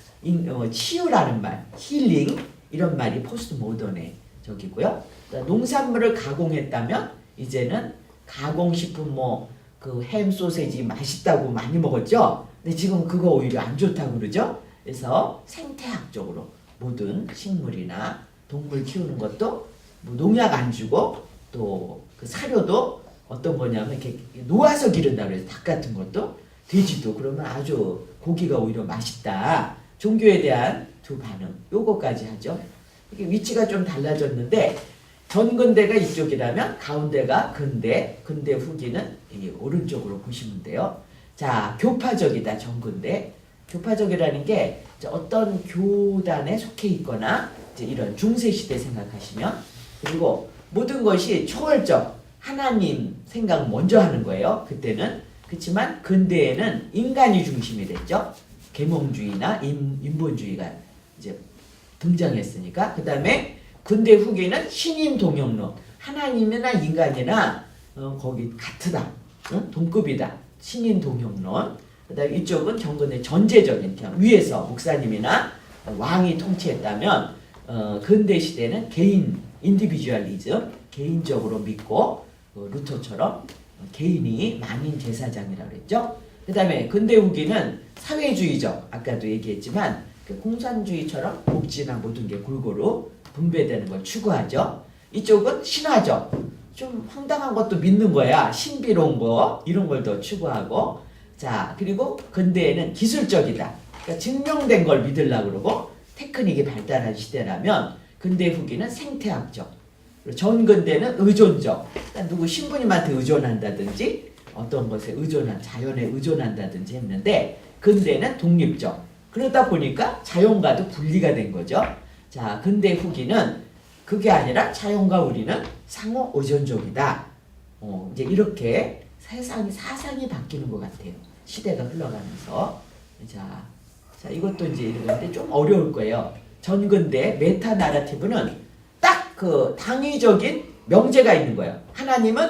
치유라는 말, 힐링 이런 말이 포스트 모던의 저기고요. 농산물을 가공했다면 이제는 가공식품 뭐 그 햄 소세지 맛있다고 많이 먹었죠. 근데 지금 그거 오히려 안 좋다고 그러죠. 그래서 생태학적으로 모든 식물이나 동물 키우는 것도 뭐 농약 안 주고 또 그 사료도 어떤 거냐면 이렇게 놓아서 기른다 그래서 닭 같은 것도 돼지도 그러면 아주 고기가 오히려 맛있다. 종교에 대한 두 반응 요거까지 하죠. 이게 위치가 좀 달라졌는데 전근대가 이쪽이라면 가운데가 근대 후기는 이 오른쪽으로 보시면 돼요. 자, 교파적이다 전근대. 교파적이라는 게 어떤 교단에 속해 있거나 이제 이런 중세 시대 생각하시면 그리고 모든 것이 초월적 하나님 생각 먼저 하는 거예요. 그때는 그렇지만 근대에는 인간이 중심이 됐죠. 계몽주의나 인본주의가 이제 등장했으니까 그 다음에 근대 후기는 신인 동영론 하나님이나 인간이나 거기 같으다 동급이다 신인 동영론 그다음에 이쪽은 경건의 전제적인 그냥 위에서 목사님이나 왕이 통치했다면 근대 시대는 개인 인디비주얼리즘 개인적으로 믿고 루터처럼 개인이 만인 제사장이라고 그랬죠. 그다음에 근대 후기는 사회주의적 아까도 얘기했지만 그 공산주의처럼 복지나 모든 게 골고루 분배되는 걸 추구하죠. 이쪽은 신화적 좀 황당한 것도 믿는 거야. 신비로운 거 이런 걸 더 추구하고 자 그리고 근대에는 기술적이다. 그러니까 증명된 걸 믿으려고 그러고 테크닉이 발달한 시대라면 근대 후기는 생태학적 전근대는 의존적 그러니까 누구 신부님한테 의존한다든지 어떤 것에 자연에 의존한다든지 했는데 근대는 독립적 그러다 보니까 자연과도 분리가 된 거죠. 자, 근대 후기는 그게 아니라 자연과 우리는 상호 의존적이다. 이제 이렇게 사상이 바뀌는 것 같아요. 시대가 흘러가면서. 자, 이것도 이제 이러는데 좀 어려울 거예요. 전근대 메타 나라티브는 딱 그 당위적인 명제가 있는 거예요. 하나님은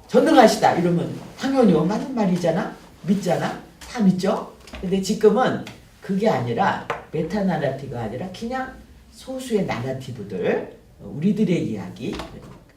전능하시다. 이러면 당연히 맞는 말이잖아. 믿잖아. 다 믿죠. 근데 지금은 그게 아니라 메타 나라티브가 아니라 그냥 소수의 나라티브들 우리들의 이야기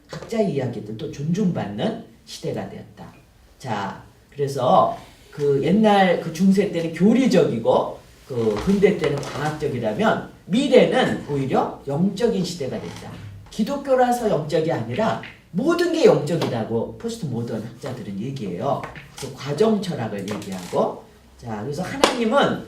각자의 이야기들도 존중받는 시대가 되었다. 자 그래서 그 옛날 그 중세 때는 교리적이고 그 근대 때는 과학적이라면 미래는 오히려 영적인 시대가 됐다. 기독교라서 영적이 아니라 모든 게 영적이라고 포스트 모던 학자들은 얘기해요. 그 과정 철학을 얘기하고 자 그래서 하나님은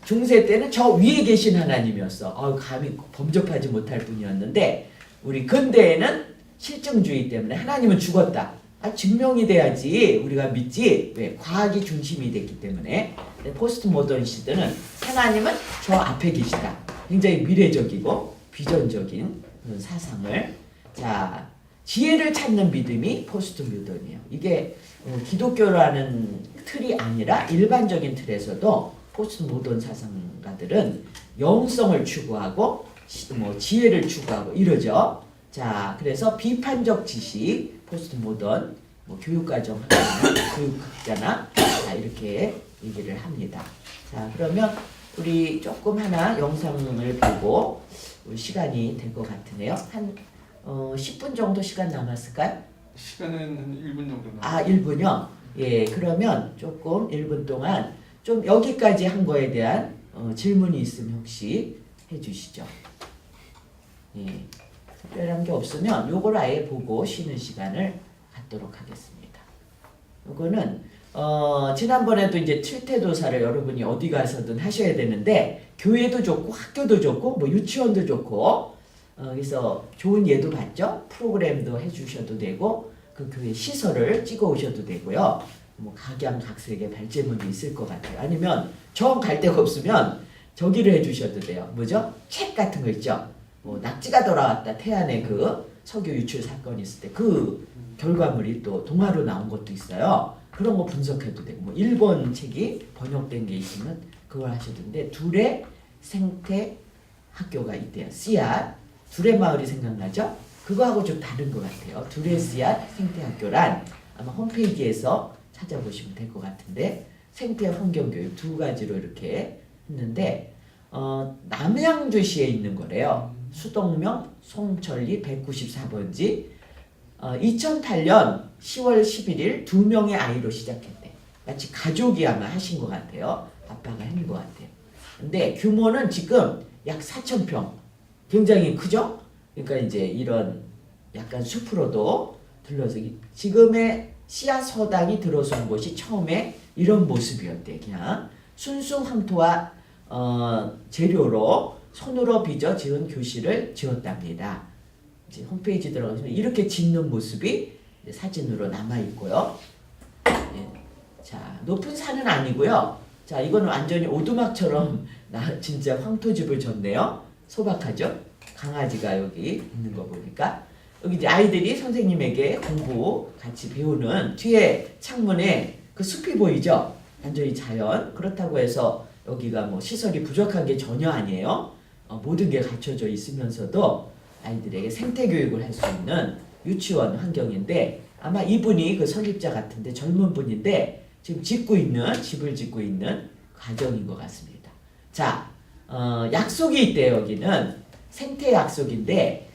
중세 때는 저 위에 계신 하나님이었어. 감히 범접하지 못할 분이었는데 우리 근대에는 실증주의 때문에 하나님은 죽었다. 증명이 돼야지 우리가 믿지. 왜? 과학이 중심이 됐기 때문에 포스트 모던 시대는 하나님은 저 앞에 계시다. 굉장히 미래적이고 비전적인 그런 사상을 자 지혜를 찾는 믿음이 포스트 모던이에요. 이게 기독교라는 틀이 아니라 일반적인 틀에서도 포스트 모던 사상가들은 영성을 추구하고 뭐 지혜를 추구하고 이러죠. 자, 그래서 비판적 지식, 포스트 모던, 뭐 교육과정 교육학자나 자, 이렇게 얘기를 합니다. 자, 그러면 우리 조금 하나 영상을 보고 시간이 될 것 같으네요. 한 10분 정도 시간 남았을까요? 시간은 한 1분 정도 남았습니다. 1분요? 예, 그러면 조금 1분 동안 좀 여기까지 한 거에 대한 질문이 있으면 혹시 해주시죠. 예, 특별한 게 없으면 요걸 아예 보고 쉬는 시간을 갖도록 하겠습니다. 요거는 지난번에도 이제 칠태도사를 여러분이 어디 가서든 하셔야 되는데 교회도 좋고 학교도 좋고 뭐 유치원도 좋고 그래서 좋은 예도 봤죠. 프로그램도 해주셔도 되고 그 교회 시설을 찍어 오셔도 되고요. 뭐 각양각색의 발제문이 있을 것 같아요. 아니면 정 갈 데가 없으면 저기를 해주셔도 돼요. 뭐죠? 책 같은 거 있죠. 뭐 낙지가 돌아왔다 태안의 그 석유 유출 사건이 있을 때 그 결과물이 또 동화로 나온 것도 있어요. 그런 거 분석해도 되고 뭐 일본 책이 번역된 게 있으면 그걸 하셔도 되는데 둘의 생태 학교가 있대요. 씨앗 둘의 마을이 생각나죠? 그거하고 좀 다른 것 같아요. 둘의 씨앗 생태 학교란 아마 홈페이지에서 찾아보시면 될 것 같은데 생태 환경교육 두 가지로 이렇게 했는데 남양주시에 있는 거래요. 수동명 송천리 194번지 2008년 10월 11일 2명의 아이로 시작했대. 마치 가족이 아마 하신 것 같아요. 아빠가 한 것 같아요. 근데 규모는 지금 약 4,000평. 굉장히 크죠? 그러니까 이제 이런 약간 숲으로도 들러서 지금의 씨앗 서당이 들어선 곳이 처음에 이런 모습이었대. 그냥 순수 황토와 재료로 손으로 빚어 지은 교실을 지었답니다. 이제 홈페이지 들어가시면 이렇게 짓는 모습이 사진으로 남아 있고요. 예. 자, 높은 산은 아니고요. 자, 이거는 완전히 오두막처럼 진짜 황토집을 졌네요. 소박하죠? 강아지가 여기 있는 거 보니까 여기 이제 아이들이 선생님에게 공부 같이 배우는 뒤에 창문에 그 숲이 보이죠? 완전히 자연. 그렇다고 해서 여기가 뭐 시설이 부족한 게 전혀 아니에요. 모든 게 갖춰져 있으면서도 아이들에게 생태 교육을 할 수 있는 유치원 환경인데 아마 이분이 그 설립자 같은데 젊은 분인데 지금 집을 짓고 있는 가정인 것 같습니다. 자, 약속이 있대요. 여기는 생태 약속인데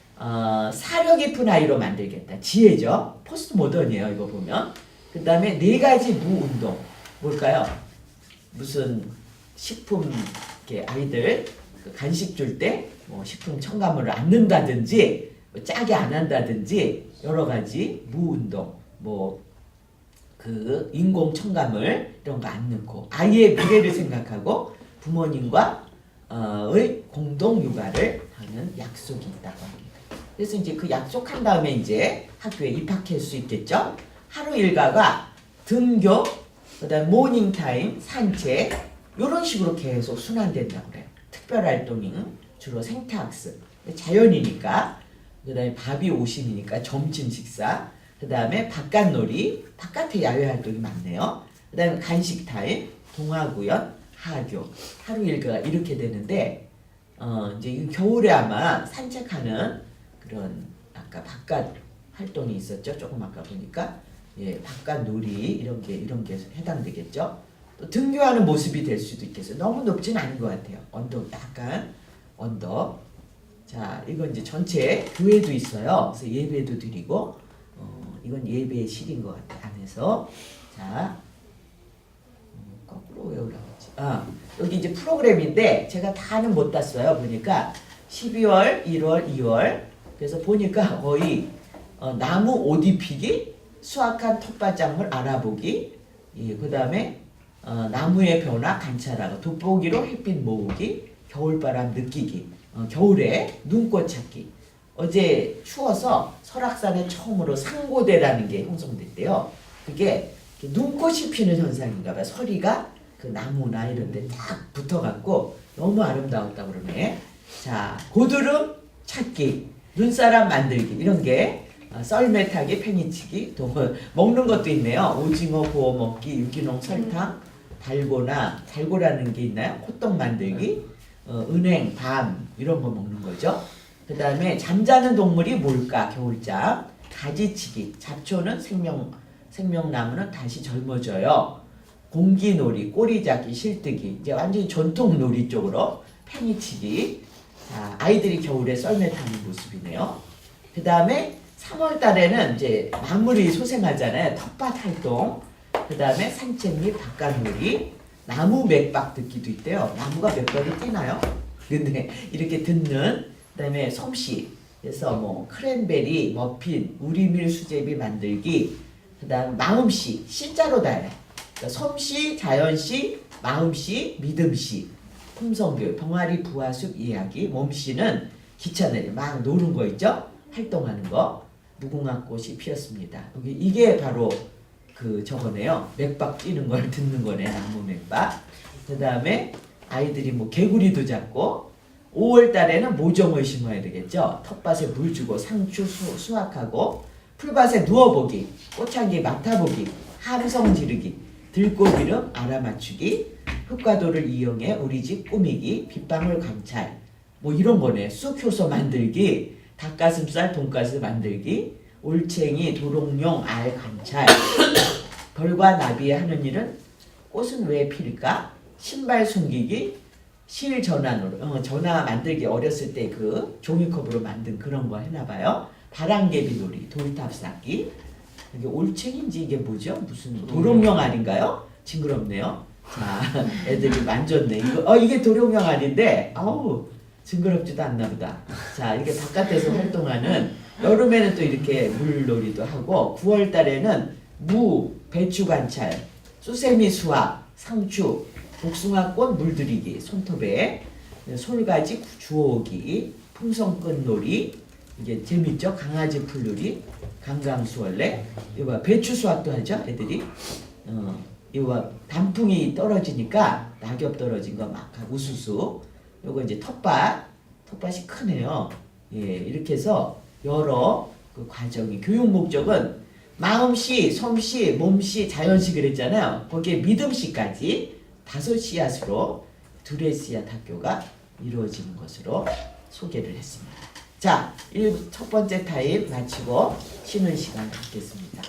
사려 깊은 아이로 만들겠다. 지혜죠. 포스트 모던이에요. 이거 보면. 그 다음에 4가지 무운동. 뭘까요? 무슨 식품 이렇게 아이들 간식 줄 때 뭐 식품 첨가물을 안 넣는다든지 뭐 짜게 안 한다든지 여러 가지 무운동 뭐 그 인공 첨가물 이런 거 안 넣고 아이의 미래를 생각하고 부모님과 의 공동 육아를 하는 약속이 있다고 합니다. 그래서 이제 그 약속한 다음에 이제 학교에 입학할 수 있겠죠. 하루 일과가 등교, 그다음 모닝 타임, 산책 이런 식으로 계속 순환된다고 그래요. 특별 활동이 주로 생태학습, 자연이니까 그다음에 밥이 오심이니까 점심 식사, 그다음에 바깥놀이, 바깥에 야외 활동이 많네요. 그다음에 간식 타임, 동화 구연, 하교, 하루 일과가 이렇게 되는데 이제 겨울에 아마 산책하는 그런 아까 바깥 활동이 있었죠. 조금 아까 보니까 예, 바깥놀이 이런 게 해당되겠죠. 또 등교하는 모습이 될 수도 있겠어요. 너무 높진 않은 것 같아요. 언덕 약간 언덕. 자, 이건 이제 전체 교회도 있어요. 그래서 예배도 드리고 이건 예배의 실인 것 같아요. 안에서 자. 거꾸로 왜 올라갔지? 여기 이제 프로그램인데 제가 다는 못 땄어요. 보니까 12월, 1월, 2월 그래서 보니까 거의 나무 옷 입히기, 수확한 텃밭작물 알아보기, 예, 그 다음에 나무의 변화 관찰하고 돋보기로 햇빛 모으기, 겨울바람 느끼기, 겨울에 눈꽃 찾기. 어제 추워서 설악산에 처음으로 상고대라는 게 형성됐대요. 그게 눈꽃이 피는 현상인가 봐요. 서리가 그 나무나 이런 데 딱 붙어갖고 너무 아름다웠다고 그러네. 자, 고드름 찾기, 눈사람 만들기 이런 게 썰매 타기, 팽이치기, 또 먹는 것도 있네요. 오징어 구워 먹기, 유기농 설탕, 달고라는 게 있나요? 호떡 만들기, 은행, 밤 이런 거 먹는 거죠. 그 다음에 잠자는 동물이 뭘까? 겨울잠, 가지치기, 잡초는 생명나무는 다시 젊어져요. 공기놀이, 꼬리잡기, 실뜨기, 이제 완전히 전통놀이 쪽으로 팽이치기. 자, 아이들이 겨울에 썰매 타는 모습이네요. 그 다음에 3월 달에는 이제 마무리 소생하잖아요. 텃밭 활동. 그 다음에 산책 및 바깥놀이, 나무 맥박 듣기도 있대요. 나무가 맥박이 뛰나요? 근데 이렇게 듣는. 그 다음에 솜씨. 그래서 뭐 크랜베리, 머핀, 우리밀 수제비 만들기. 그 다음 마음씨. 씨자로 다해. 그러니까 솜씨, 자연씨, 마음씨, 믿음씨. 품성교육, 병아리 부화숲 이야기. 몸씨는 기차놀이 막 노는 거 있죠? 활동하는 거. 무궁화꽃이 피었습니다. 여기 이게 바로 그 저거네요. 맥박 뛰는 걸 듣는 거네. 나무 맥박. 그 다음에 아이들이 뭐 개구리도 잡고 5월 달에는 모종을 심어야 되겠죠. 텃밭에 물 주고 상추 수확하고 풀밭에 누워보기, 꽃향기 맡아보기, 함성 지르기, 들꽃이름 알아맞추기, 흙과도를 이용해 우리 집 꾸미기, 빗방울 관찰 뭐 이런 거네. 쑥 효소 만들기, 닭가슴살 돈가스 만들기, 올챙이, 도롱뇽, 알, 관찰. 벌과 나비에 하는 일은 꽃은 왜 필까? 신발 숨기기, 실 전환으로 전화 만들기 어렸을 때 그 종이컵으로 만든 그런 거 해놔봐요. 바람개비 놀이, 돌탑 쌓기. 이게 올챙인지 이게 뭐죠? 무슨 도롱뇽 아닌가요? 징그럽네요. 자, 애들이 만졌네. 이게 도롱뇽 아닌데, 아우 징그럽지도 않나 보다. 자, 이렇게 바깥에서 활동하는 여름에는 또 이렇게 물놀이도 하고 9월 달에는 무, 배추 관찰, 수세미 수확, 상추, 복숭아꽃 물들이기, 손톱에 솔가지 주워오기, 풍선끈 놀이, 이게 재밌죠? 강아지 풀놀이, 강강수월래, 이거 배추 수확도 하죠, 애들이. 이거 단풍이 떨어지니까 낙엽 떨어진 거 막 하고 우수수. 요거 이제 텃밭이 크네요. 예, 이렇게 해서 여러 그 과정이 교육 목적은 마음씨, 솜씨, 몸씨, 자연씨 그랬잖아요. 거기에 믿음씨까지 5씨앗으로 둘의 씨앗 학교가 이루어지는 것으로 소개를 했습니다. 자, 첫 번째 타임 마치고 쉬는 시간 갖겠습니다.